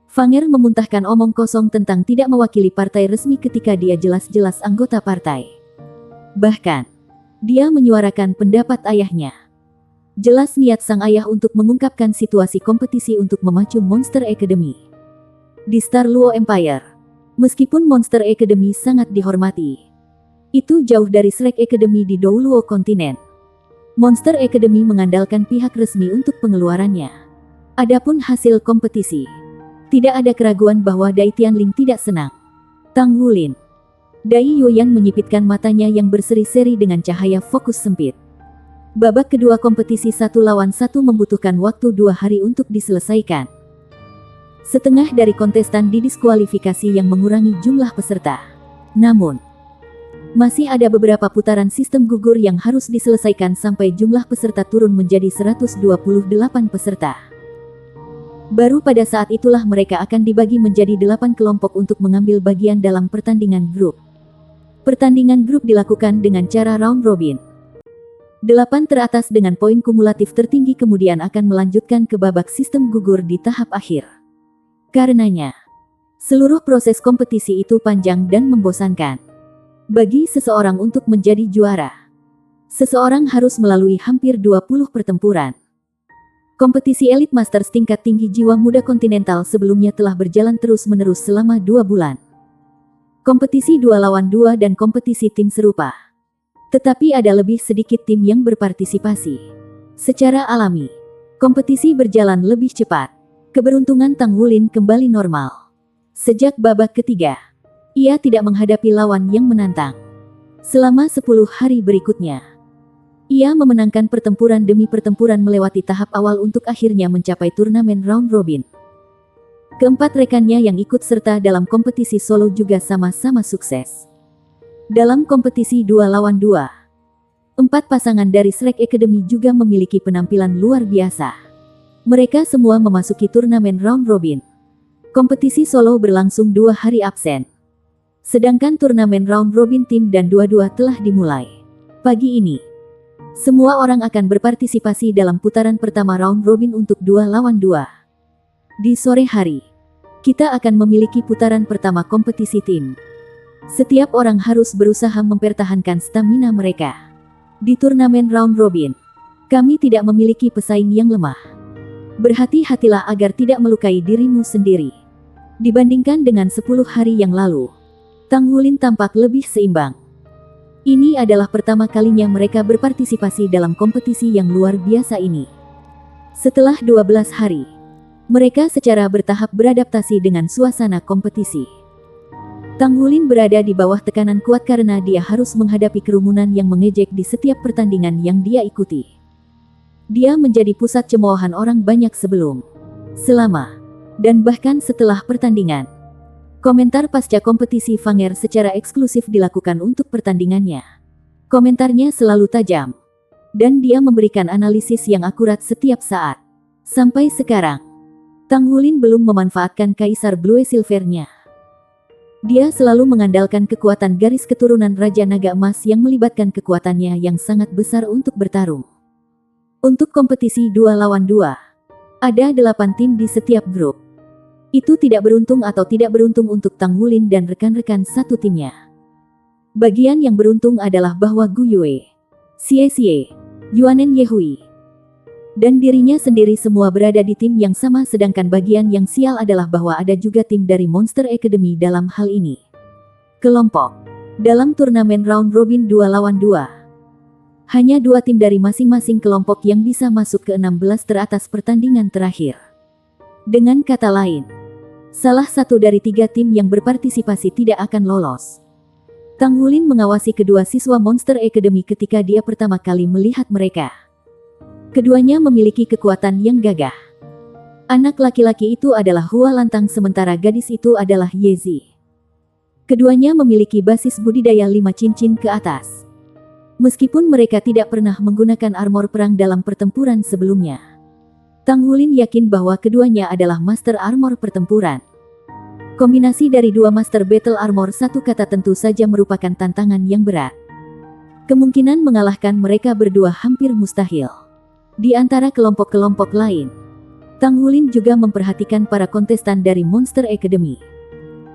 Fanger memuntahkan omong kosong tentang tidak mewakili partai resmi ketika dia jelas-jelas anggota partai. Bahkan, dia menyuarakan pendapat ayahnya. Jelas niat sang ayah untuk mengungkapkan situasi kompetisi untuk memacu Monster Academy. Di Star Luo Empire, meskipun Monster Academy sangat dihormati, itu jauh dari Shrek Academy di Douluo kontinen. Monster Academy mengandalkan pihak resmi untuk pengeluarannya. Adapun hasil kompetisi, tidak ada keraguan bahwa Dai Tianling tidak senang. Tang Wulin. Dai Yuyan menyipitkan matanya yang berseri-seri dengan cahaya fokus sempit. Babak kedua kompetisi 1-1 membutuhkan waktu 2 hari untuk diselesaikan. Setengah dari kontestan didiskualifikasi yang mengurangi jumlah peserta. Namun, masih ada beberapa putaran sistem gugur yang harus diselesaikan sampai jumlah peserta turun menjadi 128 peserta. Baru pada saat itulah mereka akan dibagi menjadi 8 kelompok untuk mengambil bagian dalam pertandingan grup. Pertandingan grup dilakukan dengan cara round robin. 8 teratas dengan poin kumulatif tertinggi kemudian akan melanjutkan ke babak sistem gugur di tahap akhir. Karenanya, seluruh proses kompetisi itu panjang dan membosankan. Bagi seseorang untuk menjadi juara, seseorang harus melalui hampir 20 pertempuran. Kompetisi Elite Masters tingkat tinggi jiwa muda kontinental sebelumnya telah berjalan terus-menerus selama 2 bulan. Kompetisi 2 lawan 2 dan kompetisi tim serupa. Tetapi ada lebih sedikit tim yang berpartisipasi. Secara alami, kompetisi berjalan lebih cepat. Keberuntungan Tang Wulin kembali normal. Sejak babak ketiga, ia tidak menghadapi lawan yang menantang. Selama 10 hari berikutnya, ia memenangkan pertempuran demi pertempuran melewati tahap awal untuk akhirnya mencapai turnamen round robin. Keempat rekannya yang ikut serta dalam kompetisi solo juga sama-sama sukses. Dalam kompetisi 2 lawan 2, 4 pasangan dari Shrek Academy juga memiliki penampilan luar biasa. Mereka semua memasuki turnamen round robin. Kompetisi solo berlangsung 2 hari absen. Sedangkan turnamen round robin tim dan dua-dua telah dimulai. Pagi ini, semua orang akan berpartisipasi dalam putaran pertama round robin untuk 2 lawan 2. Di sore hari, kita akan memiliki putaran pertama kompetisi tim. Setiap orang harus berusaha mempertahankan stamina mereka. Di turnamen round robin, kami tidak memiliki pesaing yang lemah. Berhati-hatilah agar tidak melukai dirimu sendiri. Dibandingkan dengan 10 hari yang lalu, Tang Wulin tampak lebih seimbang. Ini adalah pertama kalinya mereka berpartisipasi dalam kompetisi yang luar biasa ini. Setelah 12 hari, mereka secara bertahap beradaptasi dengan suasana kompetisi. Tang Wulin berada di bawah tekanan kuat karena dia harus menghadapi kerumunan yang mengejek di setiap pertandingan yang dia ikuti. Dia menjadi pusat cemoohan orang banyak sebelum, selama, dan bahkan setelah pertandingan. Komentar pasca kompetisi Fanger secara eksklusif dilakukan untuk pertandingannya. Komentarnya selalu tajam, dan dia memberikan analisis yang akurat setiap saat. Sampai sekarang, Tang Wulin belum memanfaatkan Kaisar Blue Silvernya. Dia selalu mengandalkan kekuatan garis keturunan Raja Naga Emas yang melibatkan kekuatannya yang sangat besar untuk bertarung. Untuk kompetisi 2 lawan 2, ada 8 tim di setiap grup. Itu tidak beruntung atau tidak beruntung untuk Tang Wulin dan rekan-rekan satu timnya. Bagian yang beruntung adalah bahwa Gu Yue, Xie Xie, Yuanen Yehui, dan dirinya sendiri semua berada di tim yang sama, sedangkan bagian yang sial adalah bahwa ada juga tim dari Monster Academy dalam hal ini. Kelompok. Dalam turnamen round robin 2 lawan 2, hanya 2 tim dari masing-masing kelompok yang bisa masuk ke 16 teratas pertandingan terakhir. Dengan kata lain, salah satu dari 3 tim yang berpartisipasi tidak akan lolos. Tang Wulin mengawasi kedua siswa Monster Academy ketika dia pertama kali melihat mereka. Keduanya memiliki kekuatan yang gagah. Anak laki-laki itu adalah Hua Lantang sementara gadis itu adalah Yezi. Keduanya memiliki basis budidaya 5 cincin ke atas. Meskipun mereka tidak pernah menggunakan armor perang dalam pertempuran sebelumnya, Tang Wulin yakin bahwa keduanya adalah master armor pertempuran. Kombinasi dari 2 master battle armor satu kata tentu saja merupakan tantangan yang berat. Kemungkinan mengalahkan mereka berdua hampir mustahil. Di antara kelompok-kelompok lain, Tang Wulin juga memperhatikan para kontestan dari Monster Academy.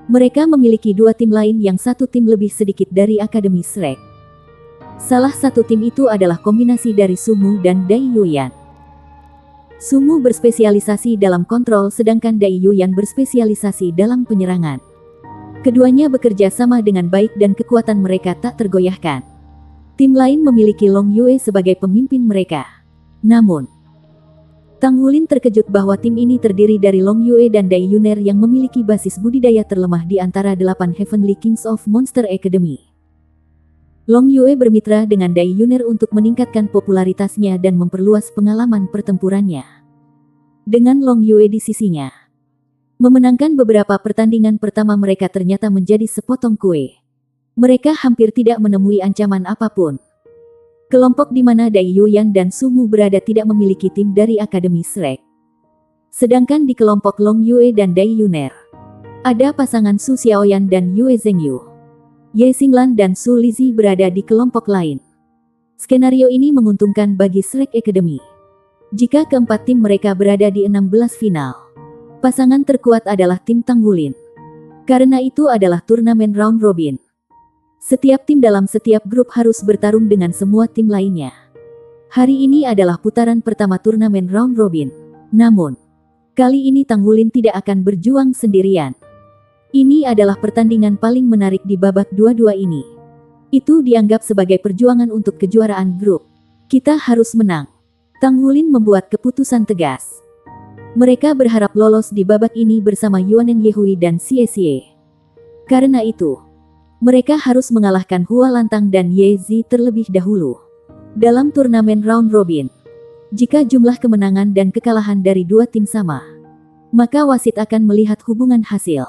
Mereka memiliki 2 tim lain yang satu tim lebih sedikit dari Akademi Shrek. Salah satu tim itu adalah kombinasi dari Sumu dan Dai Yuyan. Sumu berspesialisasi dalam kontrol sedangkan Dai Yuyan berspesialisasi dalam penyerangan. Keduanya bekerja sama dengan baik dan kekuatan mereka tak tergoyahkan. Tim lain memiliki Long Yue sebagai pemimpin mereka. Namun, Tang Wulin terkejut bahwa tim ini terdiri dari Long Yue dan Dai Yuner yang memiliki basis budidaya terlemah di antara 8 Heavenly Kings of Monster Academy. Long Yue bermitra dengan Dai Yuner untuk meningkatkan popularitasnya dan memperluas pengalaman pertempurannya. Dengan Long Yue di sisinya, memenangkan beberapa pertandingan pertama mereka ternyata menjadi sepotong kue. Mereka hampir tidak menemui ancaman apapun. Kelompok di mana Dai Yuyan dan Sumu berada tidak memiliki tim dari Akademi Shrek. Sedangkan di kelompok Long Yue dan Dai Yuner, ada pasangan Su Xiaoyan dan Yue Zhengyu. Ye Xinglan dan Su Lizhi berada di kelompok lain. Skenario ini menguntungkan bagi Shrek Academy. Jika keempat tim mereka berada di 16 final, pasangan terkuat adalah tim Tang Wulin. Karena itu adalah turnamen round robin. Setiap tim dalam setiap grup harus bertarung dengan semua tim lainnya. Hari ini adalah putaran pertama turnamen round robin. Namun, kali ini Tang Wulin tidak akan berjuang sendirian. Ini adalah pertandingan paling menarik di babak dua-dua ini. Itu dianggap sebagai perjuangan untuk kejuaraan grup. Kita harus menang. Tang Wulin membuat keputusan tegas. Mereka berharap lolos di babak ini bersama Yuanen Yehui dan Xie Xie. Karena itu, mereka harus mengalahkan Hua Lantang dan Ye Zi terlebih dahulu. Dalam turnamen round robin, jika jumlah kemenangan dan kekalahan dari dua tim sama, maka wasit akan melihat hubungan hasil.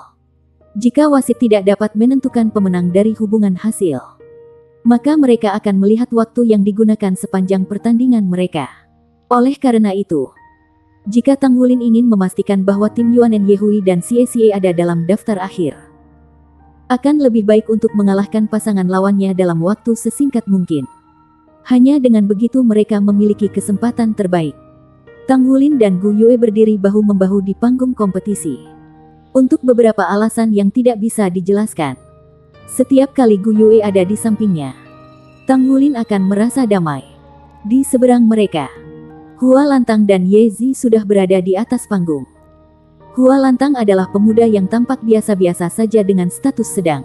Jika wasit tidak dapat menentukan pemenang dari hubungan hasil, maka mereka akan melihat waktu yang digunakan sepanjang pertandingan mereka. Oleh karena itu, jika Tang Wulin ingin memastikan bahwa tim Yuanen Yehui dan Xie Xie ada dalam daftar akhir, akan lebih baik untuk mengalahkan pasangan lawannya dalam waktu sesingkat mungkin. Hanya dengan begitu mereka memiliki kesempatan terbaik. Tang Wulin dan Gu Yue berdiri bahu-membahu di panggung kompetisi. Untuk beberapa alasan yang tidak bisa dijelaskan, setiap kali Gu Yue ada di sampingnya, Tang Wulin akan merasa damai. Di seberang mereka, Hua Lantang dan Ye Zi sudah berada di atas panggung. Hua Lantang adalah pemuda yang tampak biasa-biasa saja dengan status sedang.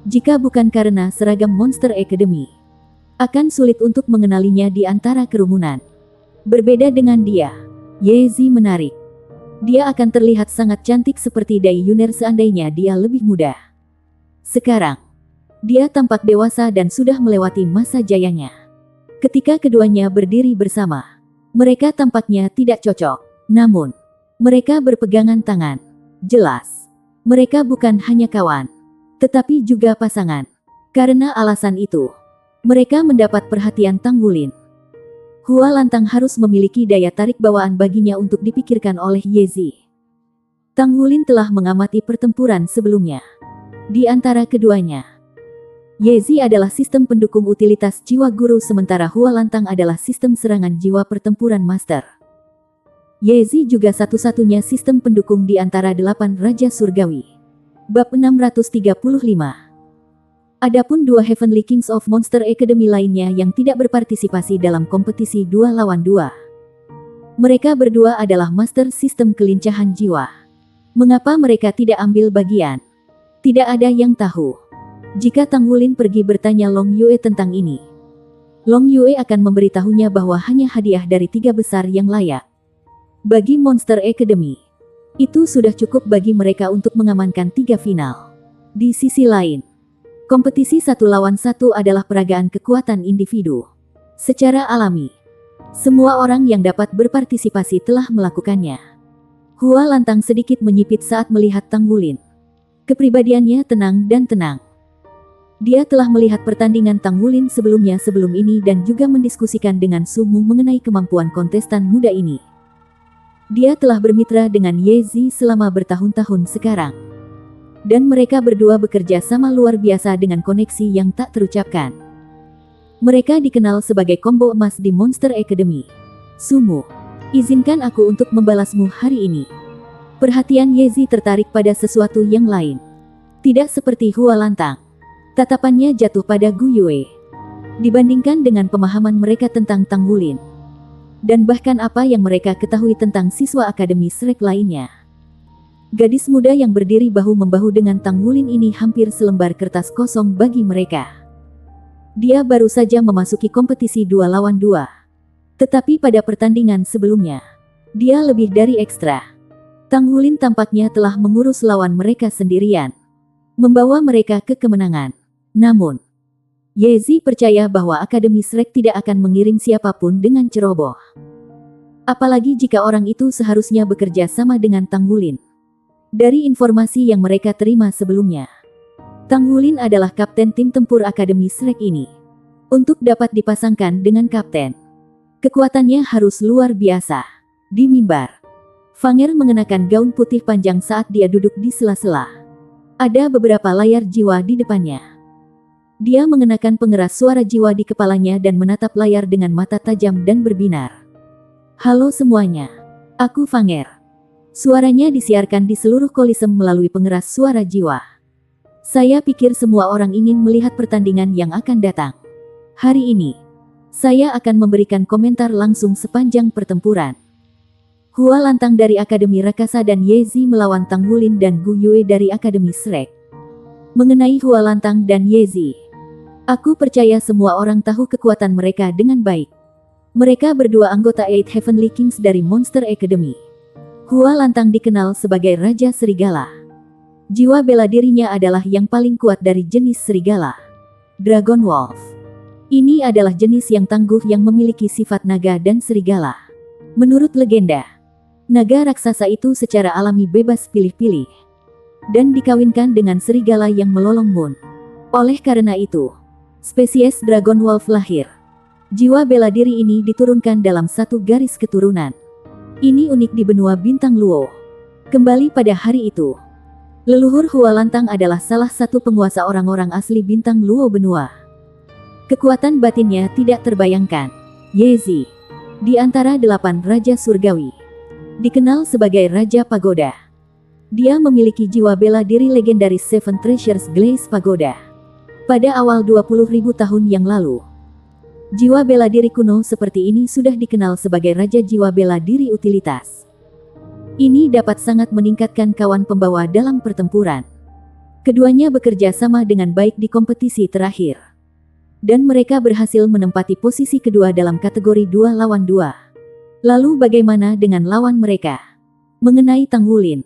Jika bukan karena seragam Monster Academy, akan sulit untuk mengenalinya di antara kerumunan. Berbeda dengan dia, Ye Zi menarik. Dia akan terlihat sangat cantik seperti Dai Yuner seandainya dia lebih muda. Sekarang, dia tampak dewasa dan sudah melewati masa jayanya. Ketika keduanya berdiri bersama, mereka tampaknya tidak cocok. Namun, mereka berpegangan tangan. Jelas, mereka bukan hanya kawan, tetapi juga pasangan. Karena alasan itu, mereka mendapat perhatian Tang Wulin. Hua Lantang harus memiliki daya tarik bawaan baginya untuk dipikirkan oleh Ye Zi. Tang Wulin telah mengamati pertempuran sebelumnya. Di antara keduanya, Ye Zi adalah sistem pendukung utilitas jiwa guru sementara Hua Lantang adalah sistem serangan jiwa pertempuran master. Ye Zi juga satu-satunya sistem pendukung di antara 8 Raja Surgawi. Bab 635. Adapun dua Heavenly Kings of Monster Academy lainnya yang tidak berpartisipasi dalam kompetisi 2 lawan 2. Mereka berdua adalah master sistem kelincahan jiwa. Mengapa mereka tidak ambil bagian? Tidak ada yang tahu. Jika Tang Wulin pergi bertanya Long Yue tentang ini, Long Yue akan memberitahunya bahwa hanya hadiah dari 3 besar yang layak bagi Monster Academy. Itu sudah cukup bagi mereka untuk mengamankan 3 final. Di sisi lain, kompetisi 1 lawan 1 adalah peragaan kekuatan individu. Secara alami, semua orang yang dapat berpartisipasi telah melakukannya. Hua Lantang sedikit menyipit saat melihat Tang Wulin. Kepribadiannya tenang dan tenang. Dia telah melihat pertandingan Tang Wulin sebelumnya sebelum ini dan juga mendiskusikan dengan Su Mu mengenai kemampuan kontestan muda ini. Dia telah bermitra dengan Ye Zi selama bertahun-tahun sekarang. Dan mereka berdua bekerja sama luar biasa dengan koneksi yang tak terucapkan. Mereka dikenal sebagai combo emas di Monster Academy. Su Mu, izinkan aku untuk membalasmu hari ini. Perhatian Ye Zi tertarik pada sesuatu yang lain. Tidak seperti Hua Lantang. Tatapannya jatuh pada Gu Yue. Dibandingkan dengan pemahaman mereka tentang Tang Wulin. Dan bahkan apa yang mereka ketahui tentang siswa Akademi Shrek lainnya. Gadis muda yang berdiri bahu-membahu dengan Tang Wulin ini hampir selembar kertas kosong bagi mereka. Dia baru saja memasuki kompetisi 2 lawan 2. Tetapi pada pertandingan sebelumnya, dia lebih dari ekstra. Tang Wulin tampaknya telah mengurus lawan mereka sendirian, membawa mereka ke kemenangan. Namun, Ye Zi percaya bahwa Akademi Shrek tidak akan mengiring siapapun dengan ceroboh. Apalagi jika orang itu seharusnya bekerja sama dengan Tang Wulin. Dari informasi yang mereka terima sebelumnya, Tang Wulin adalah kapten tim tempur Akademi Shrek ini. Untuk dapat dipasangkan dengan kapten, kekuatannya harus luar biasa. Di mimbar, Fanger mengenakan gaun putih panjang saat dia duduk di sela-sela. Ada beberapa layar jiwa di depannya. Dia mengenakan pengeras suara jiwa di kepalanya dan menatap layar dengan mata tajam dan berbinar. Halo semuanya, aku Fanger. Suaranya disiarkan di seluruh kolisem melalui pengeras suara jiwa. Saya pikir semua orang ingin melihat pertandingan yang akan datang. Hari ini, Saya akan memberikan komentar langsung sepanjang pertempuran. Hua Lantang dari Akademi Rakasa dan Ye Zi melawan Tang Wulin dan Gu Yue dari Akademi Shrek. Mengenai Hua Lantang dan Ye Zi, aku percaya semua orang tahu kekuatan mereka dengan baik. Mereka berdua anggota Eight Heavenly Kings dari Monster Academy. Hua Lantang dikenal sebagai Raja Serigala. Jiwa bela dirinya adalah yang paling kuat dari jenis serigala, Dragon Wolf. Ini adalah jenis yang tangguh yang memiliki sifat naga dan serigala. Menurut legenda, naga raksasa itu secara alami bebas pilih-pilih dan dikawinkan dengan serigala yang melolong moon. Oleh karena itu, spesies Dragon Wolf lahir. Jiwa bela diri ini diturunkan dalam satu garis keturunan. Ini unik di benua bintang Luo. Kembali pada hari itu, leluhur Hua Lantang adalah salah satu penguasa orang-orang asli bintang Luo benua. Kekuatan batinnya tidak terbayangkan. Ye Zi, di antara 8 Raja Surgawi, dikenal sebagai Raja Pagoda. Dia memiliki jiwa bela diri legendaris Seven Treasures Glaze Pagoda. Pada awal 20.000 tahun yang lalu, jiwa bela diri kuno seperti ini sudah dikenal sebagai Raja Jiwa Bela Diri Utilitas. Ini dapat sangat meningkatkan kawan pembawa dalam pertempuran. Keduanya bekerja sama dengan baik di kompetisi terakhir. Dan mereka berhasil menempati posisi kedua dalam kategori 2 lawan 2. Lalu bagaimana dengan lawan mereka? Mengenai Tang Wulin,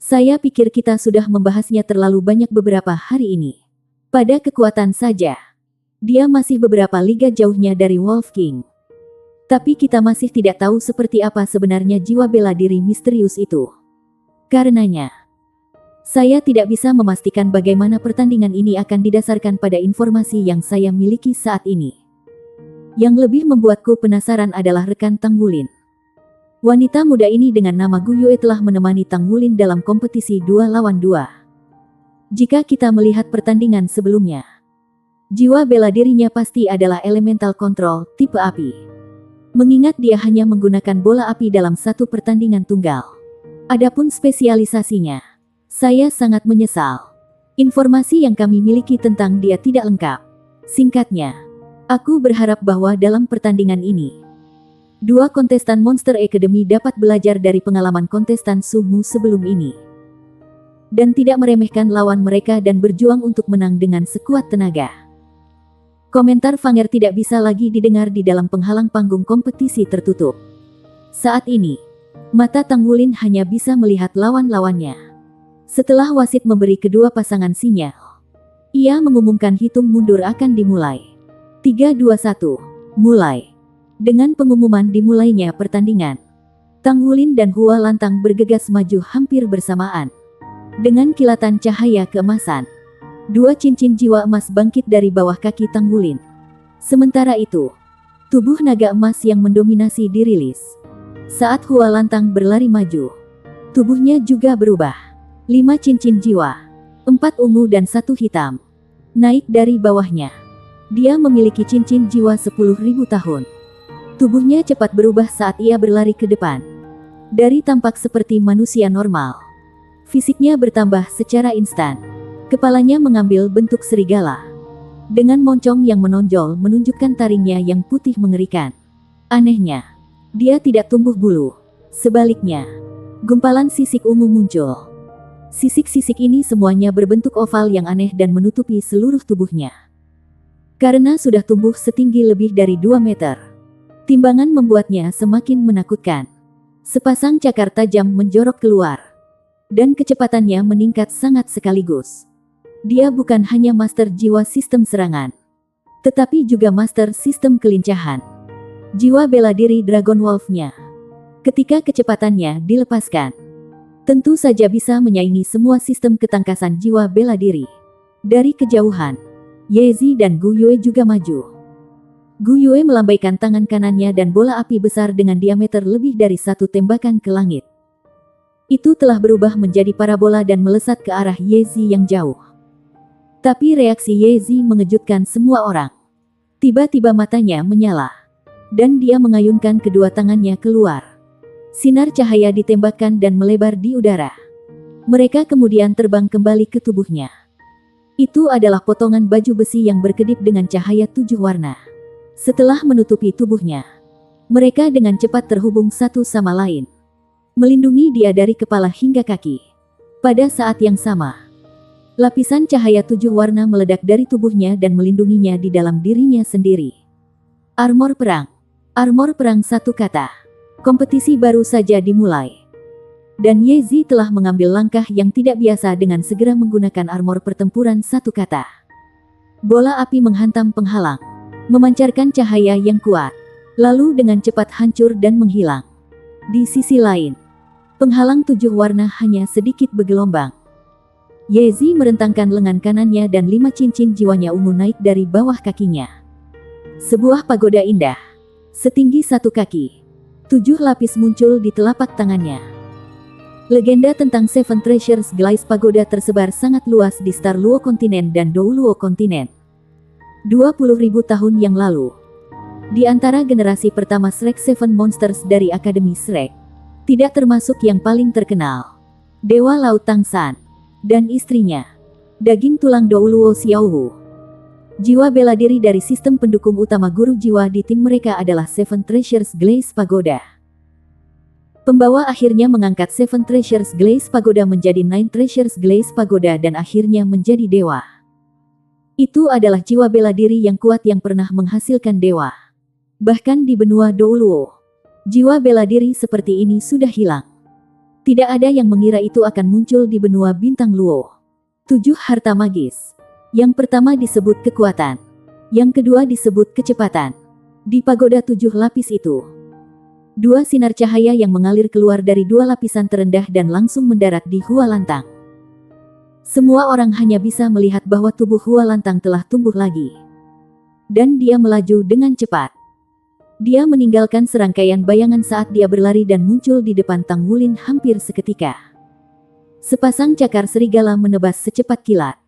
saya pikir kita sudah membahasnya terlalu banyak beberapa hari ini. Pada kekuatan saja, dia masih beberapa liga jauhnya dari Wolf King. Tapi kita masih tidak tahu seperti apa sebenarnya jiwa bela diri misterius itu. Karenanya, saya tidak bisa memastikan bagaimana pertandingan ini akan didasarkan pada informasi yang saya miliki saat ini. Yang lebih membuatku penasaran adalah rekan Tang Wulin. Wanita muda ini dengan nama Gu Yue telah menemani Tang Wulin dalam kompetisi 2 lawan 2. Jika kita melihat pertandingan sebelumnya, jiwa bela dirinya pasti adalah elemental control tipe api. Mengingat dia hanya menggunakan bola api dalam satu pertandingan tunggal. Adapun spesialisasinya, saya sangat menyesal. Informasi yang kami miliki tentang dia tidak lengkap. Singkatnya, aku berharap bahwa dalam pertandingan ini, 2 kontestan Monster Academy dapat belajar dari pengalaman kontestan Sumu sebelum ini. Dan tidak meremehkan lawan mereka dan berjuang untuk menang dengan sekuat tenaga. Komentar Fanger tidak bisa lagi didengar di dalam penghalang panggung kompetisi tertutup. Saat ini, mata Tang Wulin hanya bisa melihat lawan-lawannya. Setelah wasit memberi kedua pasangan sinyal, ia mengumumkan hitung mundur akan dimulai. 3, 2, 1, mulai. Dengan pengumuman dimulainya pertandingan, Tang Wulin dan Hua Lantang bergegas maju hampir bersamaan. Dengan kilatan cahaya keemasan, 2 cincin jiwa emas bangkit dari bawah kaki Tang Wulin. Sementara itu, tubuh naga emas yang mendominasi dirilis. Saat Hua Lantang berlari maju, tubuhnya juga berubah. 5 cincin jiwa, 4 ungu dan 1 hitam, naik dari bawahnya. Dia memiliki cincin jiwa 10.000 tahun. Tubuhnya cepat berubah saat ia berlari ke depan. Dari tampak seperti manusia normal, fisiknya bertambah secara instan. Kepalanya mengambil bentuk serigala. Dengan moncong yang menonjol menunjukkan taringnya yang putih mengerikan. Anehnya, dia tidak tumbuh bulu. Sebaliknya, gumpalan sisik ungu muncul. Sisik-sisik ini semuanya berbentuk oval yang aneh dan menutupi seluruh tubuhnya. Karena sudah tumbuh setinggi lebih dari 2 meter, timbangan membuatnya semakin menakutkan. Sepasang cakar tajam menjorok keluar, dan kecepatannya meningkat sangat sekaligus. Dia bukan hanya master jiwa sistem serangan, tetapi juga master sistem kelincahan. Jiwa bela diri Dragon Wolf-nya, ketika kecepatannya dilepaskan, tentu saja bisa menyaingi semua sistem ketangkasan jiwa bela diri. Dari kejauhan, Ye Zi dan Gu Yue juga maju. Gu Yue melambaikan tangan kanannya dan bola api besar dengan diameter lebih dari 1 tembakan ke langit. Itu telah berubah menjadi parabola dan melesat ke arah Ye Zi yang jauh. Tapi reaksi Ye Zi mengejutkan semua orang. Tiba-tiba matanya menyala, dan dia mengayunkan kedua tangannya keluar. Sinar cahaya ditembakkan dan melebar di udara. Mereka kemudian terbang kembali ke tubuhnya. Itu adalah potongan baju besi yang berkedip dengan cahaya 7 warna. Setelah menutupi tubuhnya, mereka dengan cepat terhubung satu sama lain, melindungi dia dari kepala hingga kaki. Pada saat yang sama, lapisan cahaya 7 warna meledak dari tubuhnya dan melindunginya di dalam dirinya sendiri. Armor perang. Armor perang, satu kata. Kompetisi baru saja dimulai. Dan Ye Zi telah mengambil langkah yang tidak biasa dengan segera menggunakan armor pertempuran, satu kata. Bola api menghantam penghalang, memancarkan cahaya yang kuat, lalu dengan cepat hancur dan menghilang. Di sisi lain, penghalang 7 warna hanya sedikit bergelombang. Ye Zi merentangkan lengan kanannya dan 5 cincin jiwanya ungu naik dari bawah kakinya. Sebuah pagoda indah, setinggi 1 kaki, 7 lapis muncul di telapak tangannya. Legenda tentang Seven Treasures Glaze Pagoda tersebar sangat luas di Star Luo Kontinen dan Dou Luo Kontinen. 20.000 tahun yang lalu, di antara generasi pertama Shrek Seven Monsters dari Akademi Shrek, tidak termasuk yang paling terkenal, Dewa Laut Tang San, dan istrinya, daging tulang Dou Luo Xiaowu. Jiwa bela diri dari sistem pendukung utama guru jiwa di tim mereka adalah Seven Treasures Glaze Pagoda. Pembawa akhirnya mengangkat Seven Treasures Glaze Pagoda menjadi Nine Treasures Glaze Pagoda dan akhirnya menjadi dewa. Itu adalah jiwa bela diri yang kuat yang pernah menghasilkan dewa. Bahkan di benua Dou Luo, jiwa bela diri seperti ini sudah hilang. Tidak ada yang mengira itu akan muncul di benua bintang Luo. 7 harta magis. Yang pertama disebut kekuatan, yang kedua disebut kecepatan. Di pagoda 7 lapis itu, 2 sinar cahaya yang mengalir keluar dari 2 lapisan terendah dan langsung mendarat di Hua Lantang. Semua orang hanya bisa melihat bahwa tubuh Hua Lantang telah tumbuh lagi. Dan dia melaju dengan cepat. Dia meninggalkan serangkaian bayangan saat dia berlari dan muncul di depan Tang Wulin hampir seketika. Sepasang cakar serigala menebas secepat kilat.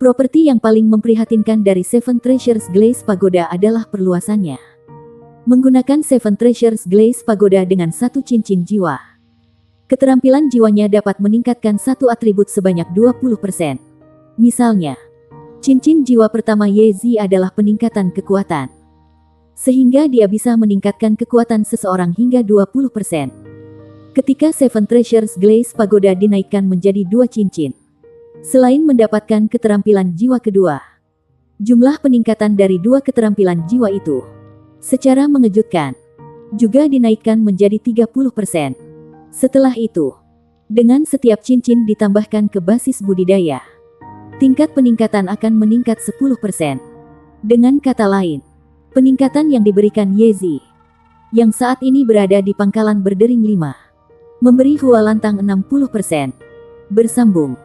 Properti yang paling memprihatinkan dari Seven Treasures Glaze Pagoda adalah perluasannya. Menggunakan Seven Treasures Glaze Pagoda dengan 1 cincin jiwa, keterampilan jiwanya dapat meningkatkan 1 atribut sebanyak 20%. Misalnya, cincin jiwa pertama Ye Zi adalah peningkatan kekuatan, sehingga dia bisa meningkatkan kekuatan seseorang hingga 20%. Ketika Seven Treasures Glaze Pagoda dinaikkan menjadi 2 cincin, selain mendapatkan keterampilan jiwa kedua, jumlah peningkatan dari 2 keterampilan jiwa itu secara mengejutkan juga dinaikkan menjadi 30%. Setelah itu, dengan setiap cincin ditambahkan ke basis budidaya, tingkat peningkatan akan meningkat 10%. Dengan kata lain, peningkatan yang diberikan Ye Zi, yang saat ini berada di pangkalan berdering 5, memberi Hua Lantang 60%. Bersambung.